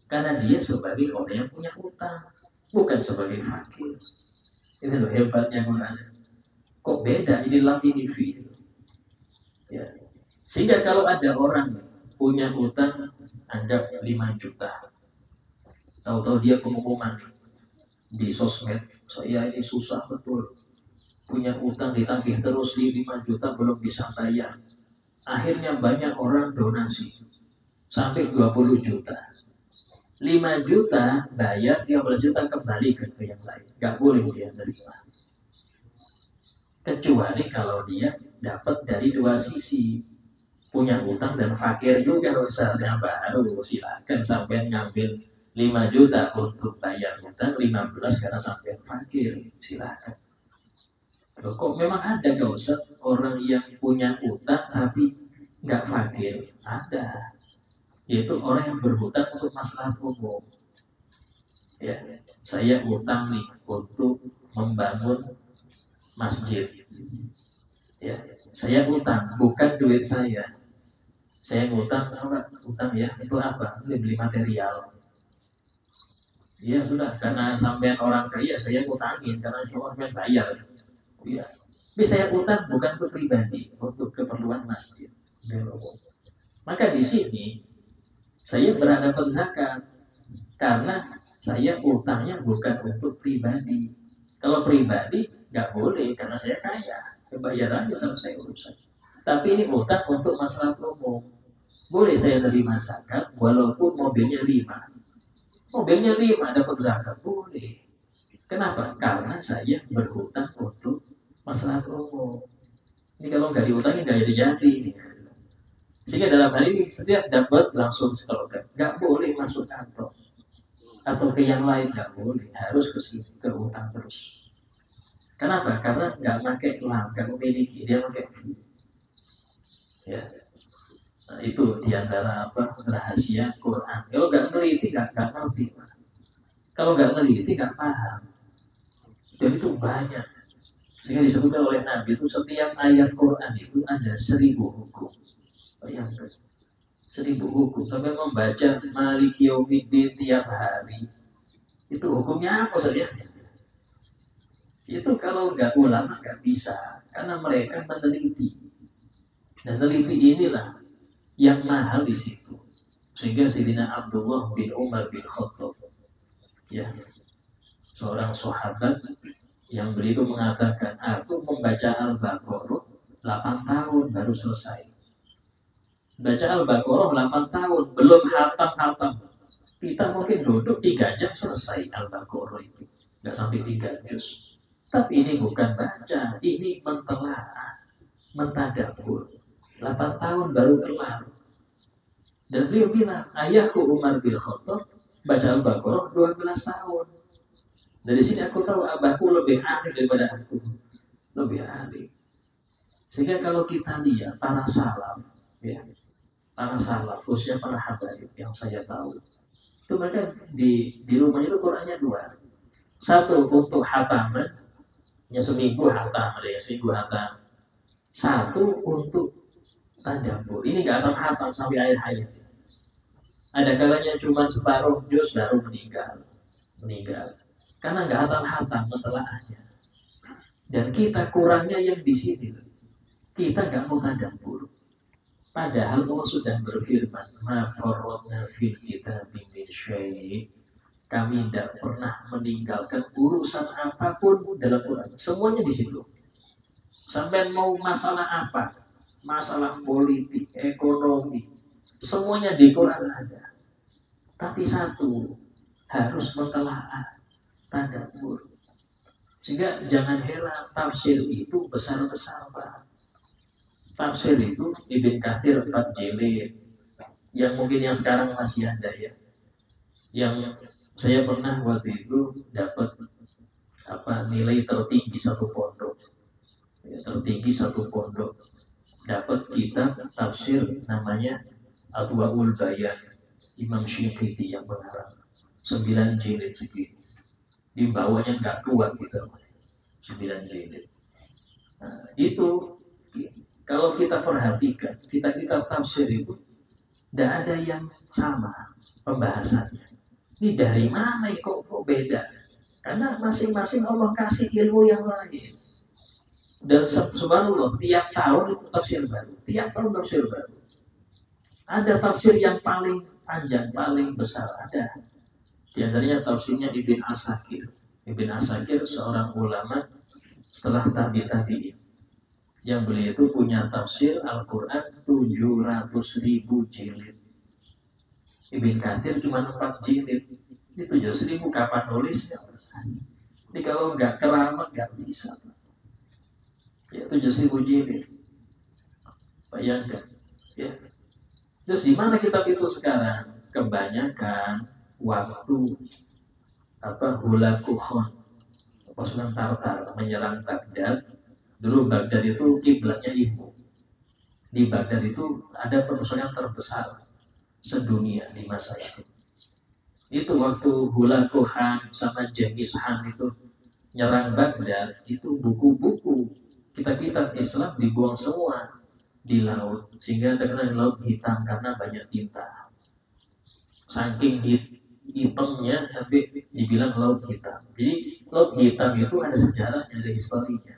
Karena dia sebagai orang yang punya utang, bukan sebagai fakir. Itu loh hebatnya Quran. Kok beda ini dalam individu? Ya. Sehingga kalau ada orang punya utang anggap 5 juta, tahu-tahu dia pengumuman di sosmed, saya ini susah betul, punya utang ditagih terus 5 juta belum bisa bayar. Akhirnya banyak orang donasi sampai 20 juta. 5 juta bayar, 15 juta kembali ke yang lain. Gak boleh dia terima. Kecuali kalau dia dapat dari dua sisi. Punya utang dan fakir juga usahanya baru silakan sampai ngambil 5 juta untuk bayar utang, 15 karena sampai fakir, silakan. Loh, kok memang ada gak usah orang yang punya utang tapi nggak fakir? Ada. Yaitu orang yang berhutang untuk masalah umum. Ya, saya utang nih untuk membangun masjid. Ya, saya utang bukan duit saya. Saya ngutang, utang ya itu apa? Beli material. Ya sudah, karena sampean orang kaya saya utangin karena semua sampean bayar. Ya, tapi saya utang bukan untuk pribadi, untuk keperluan masjid. Maka di sini saya berhadapan zakat karena saya utangnya bukan untuk pribadi. Kalau pribadi nggak boleh karena saya kaya, bayar aja selesai urusan. Tapi ini utang untuk masalah umum. Boleh saya terima zakat walaupun mobilnya 5. Mobilnya 5 dapat zakat boleh. Kenapa? Karena saya berhutang untuk masalah umum. Ini kalau nggak diutangin nggak jadi-jadi. Sehingga dalam hal ini setiap dapat langsung setorkan. Nggak boleh masuk kantor atau ke yang lain, nggak boleh. Harus ke sini, ke utang terus. Kenapa? Karena nggak pakai uang, nggak memiliki, dia pakai fee. Ya. Nah, itu diantara rahasia Quran. Kalau nggak neliti nggak ngerti. Kalau nggak neliti nggak paham. Dan itu banyak. Sehingga disebutkan oleh Nabi itu setiap ayat Quran itu ada 1000 hukum. Bayangkan. 1000 hukum. Sampai membaca Maliki Yaumiddin tiap hari. Itu hukumnya apa saja? Itu kalau nggak ulama nggak bisa. Karena mereka meneliti. Dan teliti inilah yang mahal di situ. Sehingga Sayyidina Abdullah bin Umar bin Khattab, ya, seorang sahabat yang beliau mengatakan, aku membaca Al-Baqarah 8 tahun baru selesai. Baca Al-Baqarah 8 tahun belum hatam-hatam. Kita mungkin duduk 3 jam selesai Al-Baqarah itu, nggak sampai 3 juz. Tapi ini bukan baca, ini mentelaah, mentadabbur. 8 tahun baru kelar. Dan beliau bilang, ayahku Umar bin Khattab baca Al-Baqarah 12 tahun. Dari sini aku tahu abahku lebih ahli daripada aku. Lebih ahli. Sehingga kalau kita lihat para salaf, ya, para salaf, khususnya para habaib yang saya tahu, itu mereka di rumahnya itu Qurannya 2. Satu untuk hataman, ya seminggu hatam, ada ya seminggu hatam. Satu untuk tadabbur. Ini nggak akan hatam sampai ayat-ayat. Ada kalanya cuma separuh juz baru meninggal. Karena nggak hatam-hatam mentelaahnya. Dan kita kurangnya yang di sini. Kita nggak mau tadabbur. Padahal Allah sudah berfirman, ma farratna fil kitabi min syai'. Kami tidak pernah meninggalkan urusan apapun dalam Quran. Semuanya di situ. Sampai mau masalah apa? masalah politik, ekonomi, semuanya di Quran ada. Tapi satu, harus mentelaah, tadabbur. Sehingga jangan heran tafsir itu besar-besar, Pak. Tafsir itu Ibn Katsir 4 jilid, yang mungkin yang sekarang masih ada ya. Yang saya pernah waktu itu dapat nilai tertinggi satu pondok, ya, tertinggi satu pondok, dapat kitab tafsir namanya Adwaul Bayan, Imam Syinkiti yang mengarang 9 jilid segini. Di bawahnya nggak kuat gitu, 9 jilid. Nah, itu kalau kita perhatikan, kita tafsir itu tidak ada yang sama pembahasannya. Ini dari mana kok beda? Karena masing-masing Allah kasih ilmu yang lain. Dan subhanallah, tiap tahun itu tafsir baru. Tiap tahun tafsir baru. Ada tafsir yang paling panjang, paling besar. Ada. Di antaranya tafsirnya Ibn Asakir. Ibn Asakir seorang ulama setelah tabi'in. Yang beliau itu punya tafsir Al-Quran 700.000 jilid. Ibn Katsir cuma 4 jilid. Ini 700.000 kapan nulisnya? Ini kalau nggak keramat nggak bisa. Ya 700.000 jilid. Bayangkan. Ya. Terus di mana kitab itu sekarang? Kebanyakan waktu Hulakuhon, pasukan Tartar menyerang Baghdad. Dulu Baghdad itu kiblatnya ilmu. Di Baghdad itu ada perusahaan terbesar sedunia di masa itu. Itu waktu Hulagu Khan sama Genghis Khan itu nyerang Baghdad, itu buku-buku kitab-kitab Islam dibuang semua di laut, sehingga terkenal laut hitam karena banyak tinta. Saking hitamnya sampai dibilang laut hitam. Jadi laut hitam itu ada sejarahnya, ada historinya.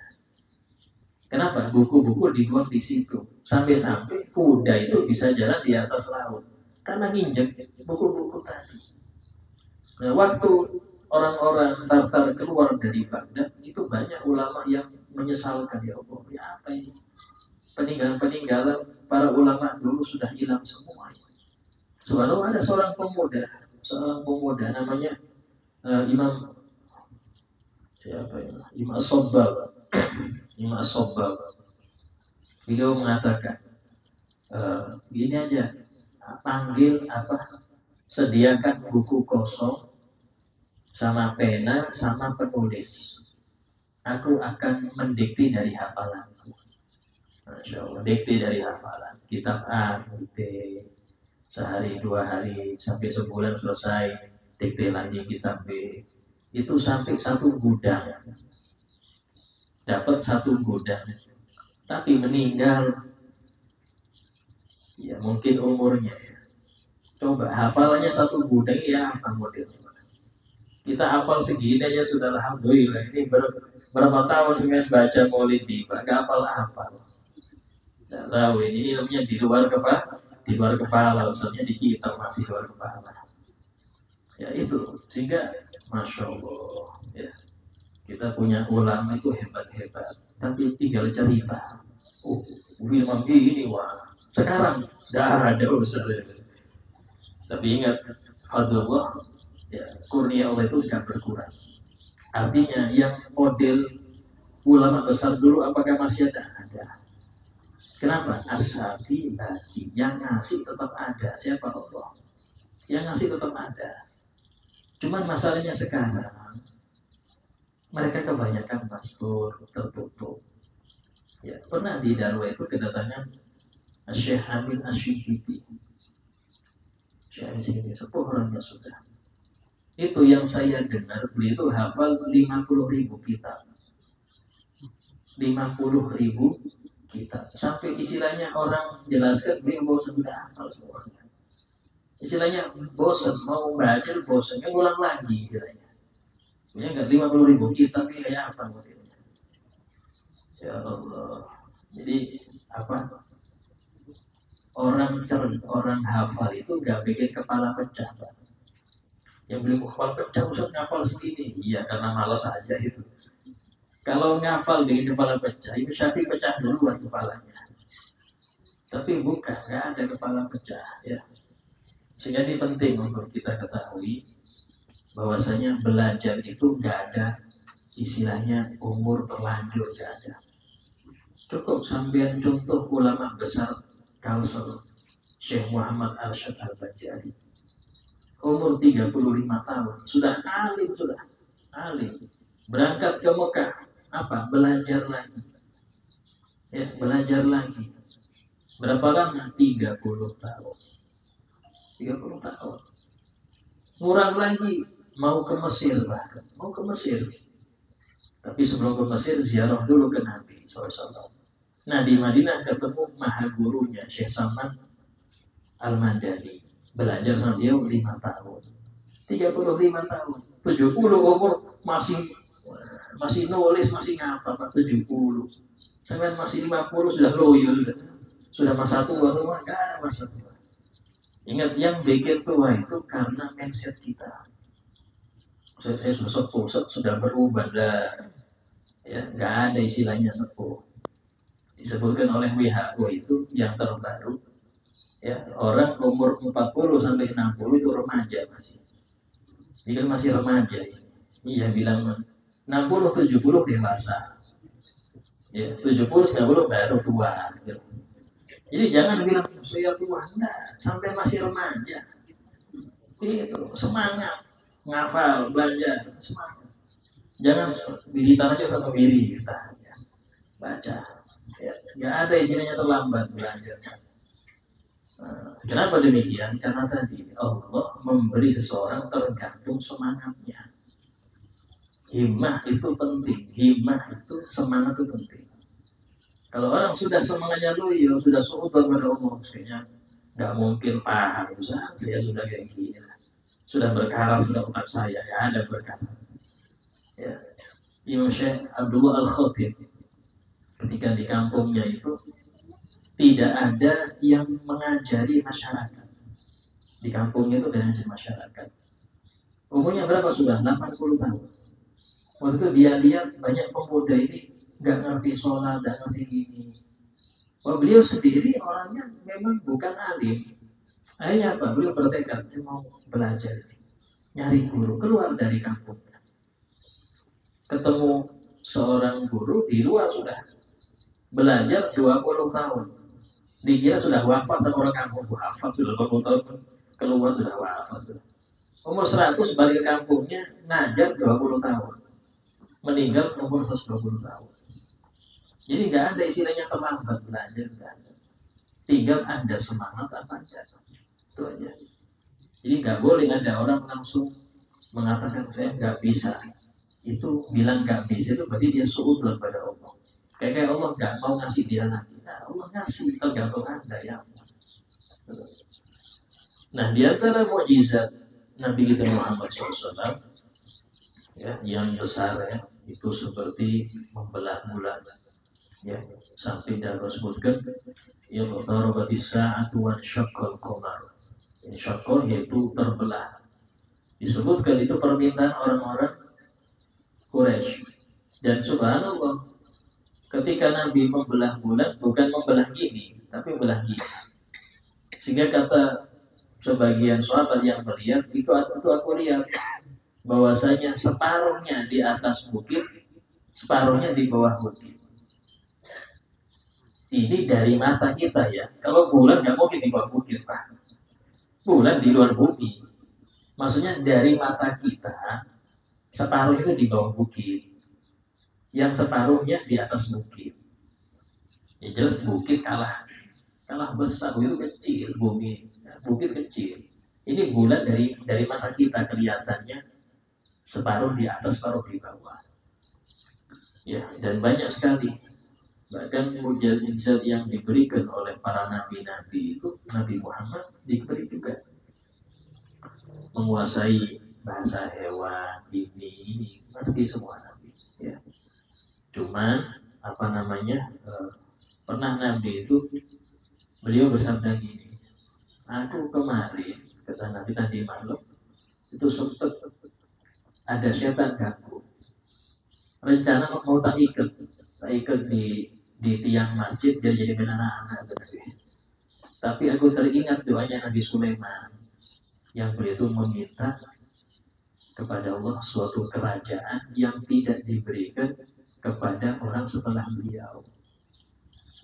Kenapa? Buku-buku dibuang di situ. Sampai-sampai kuda itu bisa jalan di atas laut. Karena nginjek buku-buku tadi. Nah, waktu orang-orang Tartar keluar dari Baghdad, itu banyak ulama yang menyesalkan, ya Allah, ya apa ini? Peninggalan-peninggalan para ulama dulu sudah hilang semua. Subhanallah, ada seorang pemuda namanya Imam As-Sabbagh. Imam As-Sabbagh. Beliau mengatakan, gini aja, sediakan buku kosong sama pena sama penulis. Aku akan mendikte dari hafalanku. Masya Allah, dikte dari hafalan. Kitab A, dikte sehari 2 hari sampai sebulan selesai, dikte lagi kitab B. Itu sampai 1 gudang. Dapat 1 gudang. Tapi meninggal, ya mungkin umurnya. Coba hafalannya 1 gudang, ya apa modelnya? Kita hafal segini aja sudah alhamdulillah. Ini berapa tahun saya baca maulid di Pak, gak hafal. Tidak tahu ini namanya di luar kepala, usulnya di kita masih luar kepala. Ya itu, sehingga masya Allah, ya kita punya ulama itu hebat-hebat, tapi tinggal cerita. Oh, Imam ini wah, sekarang dah ada usul. Tapi ingat, fadlullah, ya kurnia Allah itu tidak berkurang. Artinya yang model ulama besar dulu apakah masih ada? Ada. Kenapa? As-sabi bagi yang ngasih tetap ada. Siapa Allah? Yang ngasih tetap ada. Cuman masalahnya sekarang mereka kebanyakan mastur, tertutup. Ya, pernah di Darwa itu kedatangan Syekh Amin Asy-Syinkiti. Syekh Amin Asy-Syinkiti sepuh orangnya sudah. Itu yang saya dengar beliau itu hafal 50.000 kitab. 50.000 kitab. Sampai istilahnya orang jelaskan beliau bosan sudah hafal semuanya. Istilahnya bosan, mau baca bosan, yang ulang lagi istilahnya. Ini enggak 50.000 kitab ini kayak apa modelnya? Ya Allah. Jadi orang hafal itu enggak bikin kepala pecah, Pak. Yang beli kepala pecah usah ngapal segini. Iya, karena malas aja itu. Kalau ngapal bikin kepala pecah, itu Syafi'i pecah duluan kepalanya. Tapi bukan, nggak ada kepala pecah ya. Sehingga ini penting untuk kita ketahui bahwasanya belajar itu nggak ada istilahnya umur terlanjur, nggak ada. Cukup sambil contoh ulama besar Kalsel Syekh Muhammad Arsyad Al-Bajali, umur 35 tahun sudah alim, berangkat ke Mekah, apa, belajar lagi ya, belajar lagi. Berapa lama? 30 tahun. 30 tahun. Kurang lagi, mau ke Mesir bahkan. Mau ke Mesir. Tapi sebelum ke Mesir, ziarah dulu ke Nabi SAW. Nah, di Madinah ketemu maha gurunya, Syekh Salman Al-Madani. Belajar sama dia 5 tahun. 35 tahun. 70 umur masih nulis, masih ngapa, Pak, 70. Sampai masih 50 sudah loyo, sudah masa tua semua, enggak ada masa tua. Ingat, yang bikin tua itu karena mindset kita. Saya sudah sepuh, sudah berubah, ya, nggak ada istilahnya sepuh. Disebutkan oleh WHO itu yang terbaru, ya, orang umur 40 sampai 60 itu remaja masih. Jadi masih remaja. Iya, bilang 60 70 dewasa. Ya, 70 90 baru tua. Gitu. Jadi jangan bilang saya tua, enggak, sampai masih remaja. Itu semangat, ngafal, belajar, semangat. Jangan militan aja satu diri kita ya. Baca. Ya, nggak ada istilahnya terlambat belajar. Kenapa demikian? Karena tadi Allah memberi seseorang tergantung semangatnya. Himmah itu penting, himmah itu semangat itu penting. Kalau orang sudah semangatnya loyo, sudah suhud pada umum, kayaknya nggak mungkin paham. Saya sudah kayak gini, sudah berkarat, sudah bukan saya, ya ada berkarat. Ya. Imam Syekh Abdullah Al-Khatib ketika di kampungnya itu tidak ada yang mengajari masyarakat. Di kampungnya itu dengan masyarakat. Umurnya berapa sudah? 80 tahun. Waktu itu dia lihat banyak pemuda ini nggak ngerti sholat, nggak ngerti gini. Beliau sendiri orangnya memang bukan alim. Akhirnya apa? Beliau bertekad mau belajar, nyari guru, keluar dari kampung. Ketemu seorang guru di luar sudah belajar 20 tahun. Dikira sudah wafat sama orang kampung, wafat sudah 20 tahun keluar sudah wafat sudah. Umur 100 balik ke kampungnya ngajar 20 tahun. Meninggal umur 120 tahun. Jadi nggak ada istilahnya terlambat belajar, nggak ada. Tinggal ada semangat apa aja. Itu aja. Jadi nggak boleh ada orang langsung mengatakan saya nggak bisa. Itu bilang nggak bisa itu berarti dia suud kepada Allah. Kayak Allah nggak mau ngasih dia lagi. Nah, Allah ngasih tergantung Anda ya. Nah, di antara mukjizat Nabi kita Muhammad SAW ya, yang besar ya, itu seperti membelah bulan. Ya, sampai dalam sebutkan ya darabati sa'atu wa syaqqal qamar. Syaqqal yaitu terbelah. Disebutkan itu permintaan orang-orang Quraisy. Dan subhanallah, ketika Nabi membelah bulan bukan membelah gini, tapi membelah gini. Sehingga kata sebagian sahabat yang melihat itu aku lihat bahwasanya separuhnya di atas bukit, separuhnya di bawah bukit. Ini dari mata kita ya. Kalau bulan nggak mungkin di bawah bukit, Pak. Bulan di luar bumi. Maksudnya dari mata kita, separuh itu di bawah bukit. Yang separuhnya di atas bukit. Ya jelas bukit kalah besar, itu kecil bumi. Bukit kecil. Ini bulan dari mata kita kelihatannya separuh di atas, separuh di bawah. Ya, dan banyak sekali. Bahkan mujizat yang diberikan oleh para nabi-nabi itu, Nabi Muhammad diberi juga menguasai bahasa hewan, ini ngerti semua nabi. Ya. Cuman pernah Nabi itu beliau bersabda gini, aku kemarin kata Nabi tadi malam itu sempat ada setan ganggu. Rencana mau tak ikat di tiang masjid biar jadi anak-anak. Tapi aku teringat doanya Nabi Sulaiman yang beliau itu meminta kepada Allah suatu kerajaan yang tidak diberikan kepada orang setelah beliau.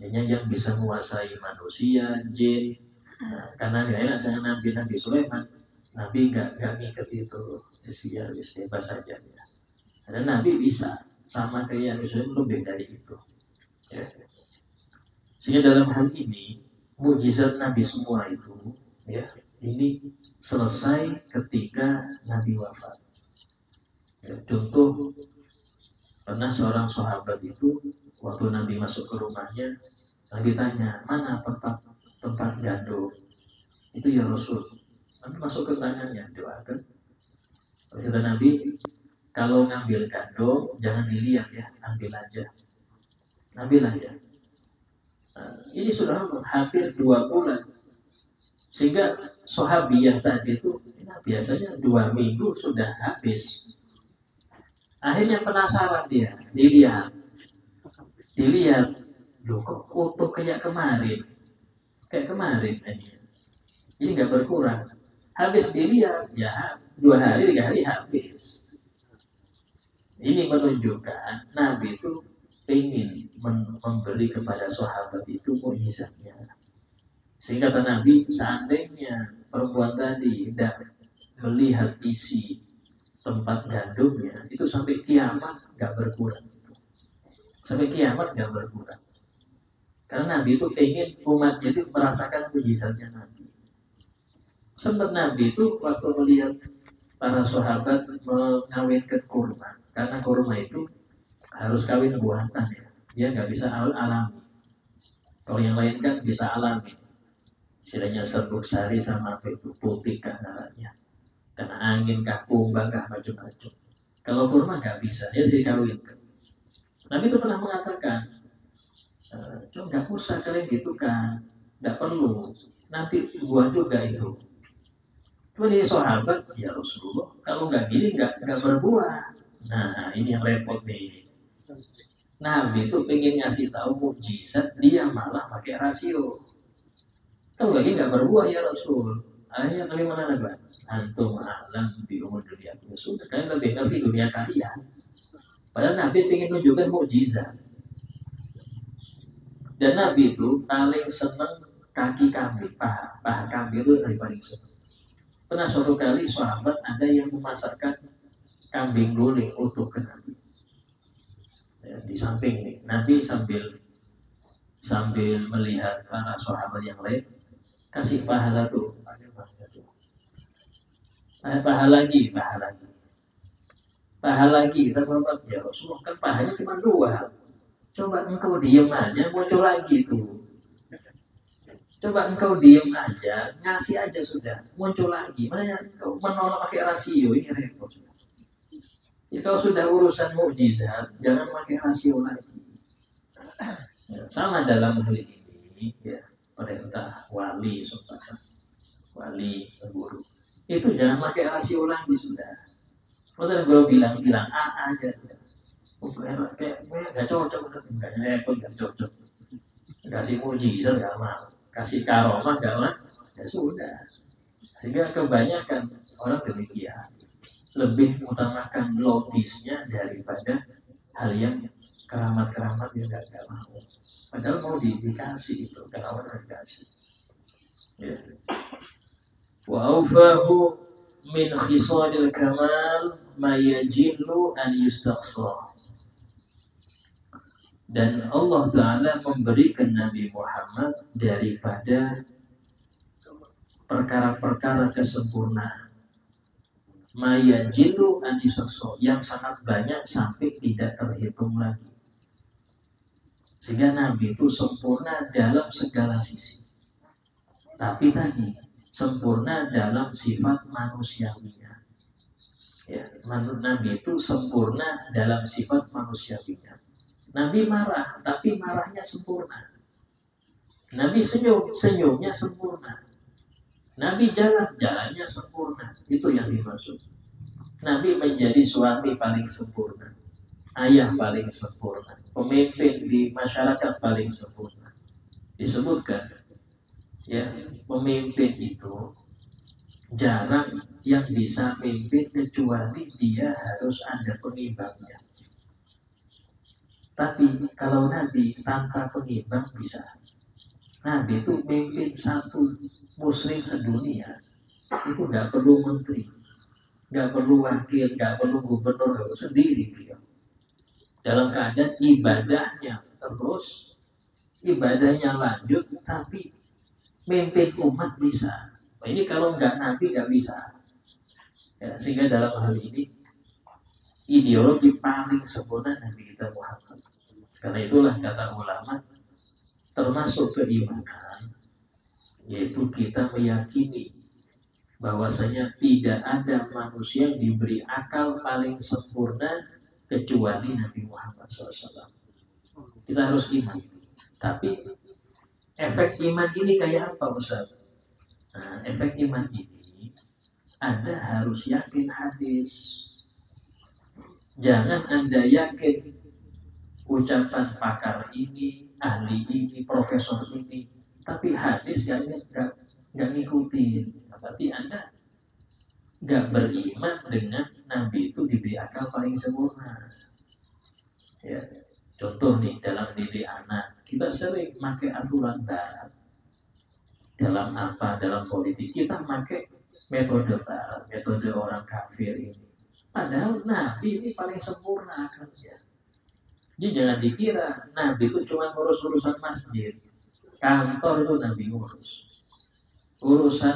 Hanya yang bisa menguasai manusia, jin. Nah, karena nggak enak saya Nabi Sulaiman, Nabi nggak ngikut itu, biar bebas saja. Ya. Karena Nabi bisa sama kayak Nabi Sulaiman lebih dari itu. Ya. Sehingga dalam hal ini mukjizat Nabi semua itu, ya, ini selesai ketika Nabi wafat. Ya, contoh pernah seorang sahabat itu waktu Nabi masuk ke rumahnya, Nabi tanya, mana tempat gandum? Itu ya Rasul. Nanti masuk ke tangannya, doakan. Kata Nabi, kalau ngambil gandum jangan dilihat ya, ambil aja. Ambil aja. Nah, ini sudah hampir 2 bulan. Sehingga sahabiyah tadi itu biasanya 2 minggu sudah habis. Akhirnya penasaran dia, dilihat, loh kok utuh kayak kemarin aja. Ini nggak berkurang. Habis dilihat, ya 2 hari 3 hari habis. Ini menunjukkan Nabi itu ingin memberi kepada sahabat itu mukjizatnya. Sehingga kata Nabi, seandainya perempuan tadi tidak melihat isi tempat gandumnya, itu sampai kiamat nggak berkurang. Sampai kiamat nggak berkurang. Karena Nabi itu ingin umatnya itu merasakan mukjizatnya Nabi. Sempat Nabi itu waktu melihat para sahabat mengawinkan kurma, karena kurma itu harus kawin buatan ya, dia nggak bisa alami. Kalau yang lain kan bisa alami, istilahnya serbuk sari sama apa itu putih kan darahnya, karena angin kah kumbang kah macam-macam. Kalau kurma nggak bisa, ya sih kawin. Nabi itu pernah mengatakan, nggak usah kalian gitu kan, nggak perlu, nanti buah juga itu. Cuma ini sahabat, ya Rasulullah, kalau nggak gini nggak berbuah. Nah ini yang repot nih. Nabi itu pengen ngasih tahu mukjizat, dia malah pakai rasio. Kalau lagi nggak berbuah ya Rasul. Akhirnya Nabi mana Nabi? Antum alam di umur dunia. Ya sudah, kalian lebih ngerti dunia kalian. Padahal Nabi ingin menunjukkan mukjizat. Dan Nabi itu paling senang kaki kambing, paha kambing itu yang paling senang. Pernah suatu kali sahabat ada yang memasarkan kambing guling untuk ke Nabi. Ya, di samping ini, Nabi sambil melihat para sahabat yang lain, kasih paha satu, paha lagi, kita sahabat ya Rasulullah kan pahanya cuma 2. Coba engkau diem aja, muncul lagi tuh. Coba engkau diem aja, ngasih aja sudah, muncul lagi. Makanya engkau menolak pakai rasio, ini repot. Ya, kalau sudah urusan mukjizat, jangan pakai rasio lagi. Ya, sama dalam hal ini, ya, perintah wali, saudara, wali, guru. Itu jangan pakai rasio lagi sudah. Maksudnya gue bilang aja sudah. Kayak nggak cocok, nggak repot, nggak cocok. Kasih mujizat nggak mau, kasih karomah nggak mau, ya sudah. Sehingga kebanyakan orang demikian, lebih mengutamakan logisnya daripada hal yang keramat yang nggak mau. Padahal mau dikasih itu, keramat dikasih. Ya. Wa aufahu min khisalil kamal ma yajillu an yustaqsa. Dan Allah Ta'ala memberikan Nabi Muhammad daripada perkara-perkara kesempurnaan mayajilu anjisokso yang sangat banyak sampai tidak terhitung lagi. Sehingga Nabi itu sempurna dalam segala sisi. Tapi tadi sempurna dalam sifat manusiawinya. Ya, Nabi itu sempurna dalam sifat manusiawinya. Nabi marah, tapi marahnya sempurna. Nabi senyum, senyumnya sempurna. Nabi jalannya sempurna. Itu yang dimaksud. Nabi menjadi suami paling sempurna, ayah paling sempurna, pemimpin di masyarakat paling sempurna. Disebutkan Ya, pemimpin itu jarang yang bisa memimpin kecuali dia harus ada pengimbangnya. Tapi kalau Nabi tanpa pengimbang bisa. Nabi itu memimpin satu muslim sedunia, itu nggak perlu menteri, nggak perlu wakil, nggak perlu gubernur, nggak perlu sendiri beliau. Dalam keadaan ibadahnya terus, ibadahnya lanjut, tapi memimpin umat bisa. Nah, ini kalau nggak Nabi nggak bisa. Ya, sehingga dalam hal ini ideologi paling sempurna Nabi kita Muhammad. Karena itulah kata ulama, termasuk keimanan, yaitu kita meyakini bahwasanya tidak ada manusia yang diberi akal paling sempurna kecuali Nabi Muhammad SAW. Kita harus iman. Tapi efek iman ini kayak apa, Ustaz? Nah, efek iman ini Anda harus yakin hadis. Jangan Anda yakin ucapan pakar ini, ahli ini, profesor ini, tapi hadis nggak ngikutin. Berarti Anda nggak beriman dengan Nabi itu diberi akal paling sempurna. Ya. Contoh nih, dalam didik anak, kita sering pakai aturan barat. Dalam apa? Dalam politik, kita pakai metode barat, metode orang kafir ini. Padahal Nabi ini paling sempurna akalnya. Jadi jangan dikira Nabi itu cuma ngurus urusan masjid. Kantor itu Nabi ngurus. Urusan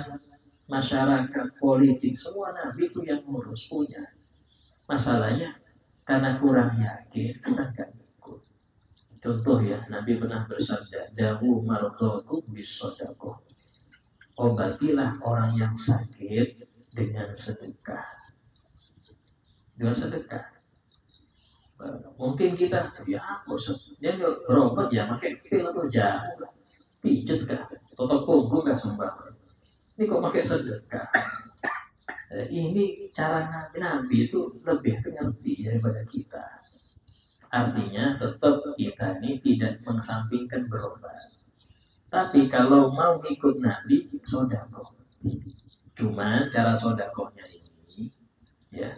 masyarakat, politik, semua Nabi itu yang ngurus, punya. Masalahnya, karena kurang yakin, kita nggak ikut. Contoh ya, Nabi pernah bersabda, Dawu mardokum bisodakoh. Obatilah orang yang sakit dengan sedekah. Dengan sedekah. Mungkin kita, ya bosan. Dia berobat ya, pakai pil atau jamu, pijet kah, totok punggung kah sembarang. Ini kok pakai sedekah? Ini cara Nabi itu lebih mengerti daripada kita. Artinya tetap kita ini tidak mengesampingkan berobat. Tapi kalau mau ikut Nabi, sodakoh. Cuma cara sodakohnya ini, ya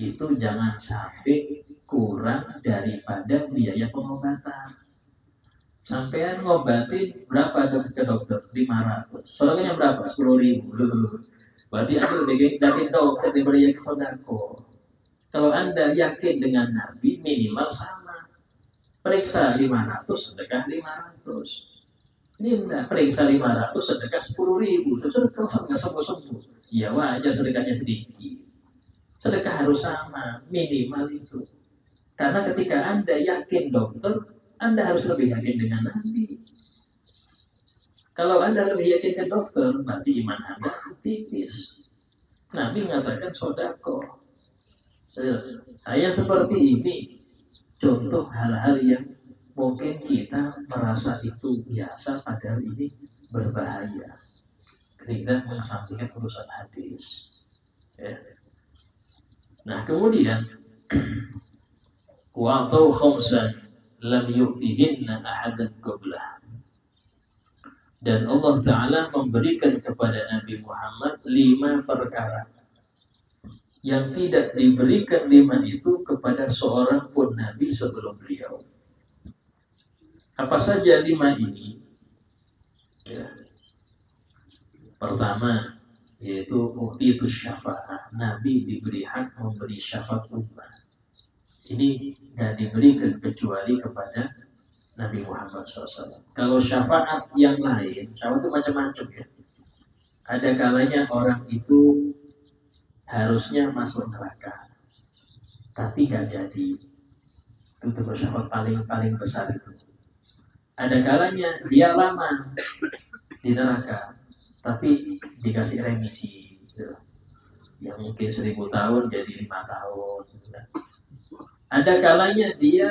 itu jangan sampai kurang daripada biaya pengobatan. Sampean ngobatin berapa ke dokter? 500. Soalnya berapa? 10.000. Berarti Anda dari dokter diberi sodako. Kalau Anda yakin dengan Nabi, minimal sama. Periksa 500, sedekah 500. Ini enggak, periksa 500, sedekah 10.000. Terus sedekah nggak sembuh-sembuh. Ya wajar sedekahnya sedikit. Sedekah harus sama, minimal itu. Karena ketika Anda yakin dokter, Anda harus lebih yakin dengan Nabi. Kalau Anda lebih yakin ke dokter, berarti iman Anda tipis. Nabi mengatakan sodako. Yang seperti ini, contoh hal-hal yang mungkin kita merasa itu biasa, padahal ini berbahaya. Kita mengesampingkan urusan hadis. Ya. Nah kemudian, wa'atau khamsan lam yu'tihinna ahadan qablah. Dan Allah Ta'ala memberikan kepada Nabi Muhammad 5 perkara yang tidak diberikan 5 itu kepada seorang pun Nabi sebelum beliau. Apa saja 5 ini? Ya. Pertama, yaitu itu syafaat. Nabi diberi hak memberi syafaat umat. Ini tidak diberikan kecuali kepada Nabi Muhammad SAW. Kalau syafaat yang lain, syafaat itu macam-macam ya. Ada kalanya orang itu harusnya masuk neraka, tapi nggak jadi. Itu syafaat paling besar itu. Ada kalanya dia lama di neraka, tapi dikasih remisi. Gitu. Yang mungkin 1000 tahun jadi 5 tahun. Ada kalanya dia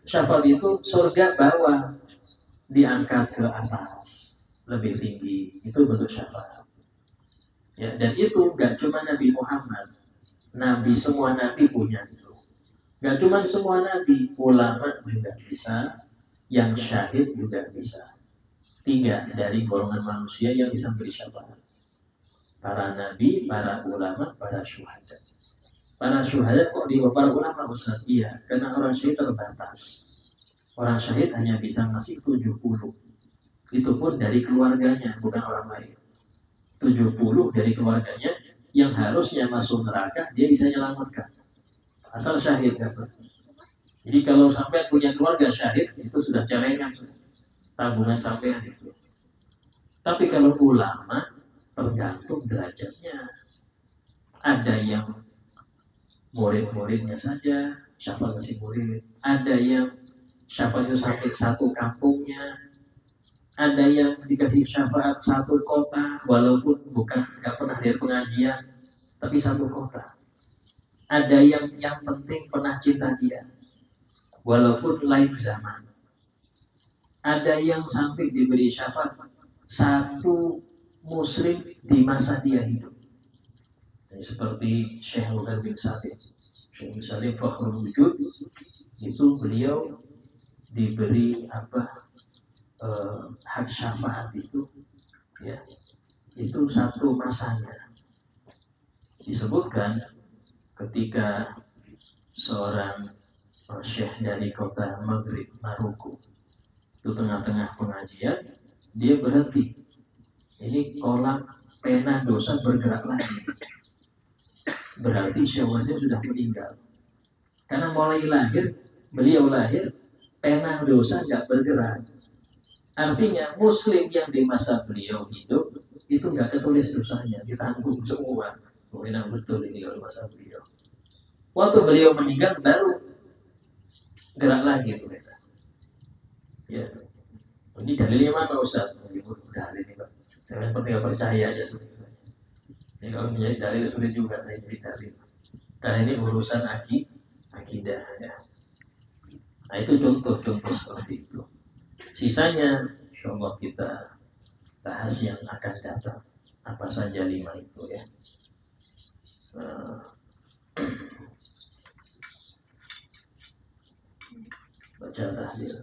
syafaat itu surga bawah, diangkat ke atas lebih tinggi, itu bentuk syafaat. Ya, dan itu gak cuma Nabi Muhammad, Nabi semua Nabi punya itu. Gak cuma semua Nabi, ulama juga bisa, yang syahid juga bisa. 3 dari golongan manusia yang bisa beri syafaat. Para nabi, para ulama, para syuhada. Para syuhada kok di para ulama Ustaz? Iya, karena orang syahid terbatas. Orang syahid hanya bisa ngasih 70. Itu pun dari keluarganya, bukan orang lain. 70 dari keluarganya yang harusnya masuk neraka, dia bisa menyelamatkan. Asal syahid dapat. Jadi kalau sampai punya keluarga syahid, itu sudah celengan. Tabungan sampean itu. Tapi kalau ulama, tergantung derajatnya. Ada yang murid-muridnya saja, syafaat masih murid. Ada yang syafaatnya sampai satu kampungnya. Ada yang dikasih syafaat satu kota, walaupun bukan nggak pernah dari pengajian, tapi satu kota. Ada yang penting pernah cinta dia, walaupun lain zaman. Ada yang sampai diberi syafaat satu muslim di masa dia hidup. Jadi seperti Syekh Muhammad bin Salim. Syekh bin Salim Fakhrul Wujud, itu beliau diberi hak syafaat itu, ya, itu satu masanya. Disebutkan ketika seorang syekh dari kota Maghrib, Maroko, itu tengah-tengah pengajian, dia berhenti. Ini kolam pena dosa bergerak lagi. Berarti Syekh Wasim sudah meninggal. Karena mulai lahir, beliau lahir, pena dosa nggak bergerak. Artinya muslim yang di masa beliau hidup itu nggak ketulis dosanya, ditanggung semua. Mungkin betul ini kalau masa beliau. Waktu beliau meninggal baru gerak lagi itu mereka. Ya, ini dalilnya mana Ustaz? Dalil ini Pak. Saya penting percaya aja sebenarnya. Ini kalau menjadi dalil sulit juga saya jadi dalil. Karena ini urusan akidah ya. Nah itu contoh-contoh seperti itu. Sisanya insyaallah kita bahas yang akan datang. Apa saja 5 itu ya. Baca tahlil.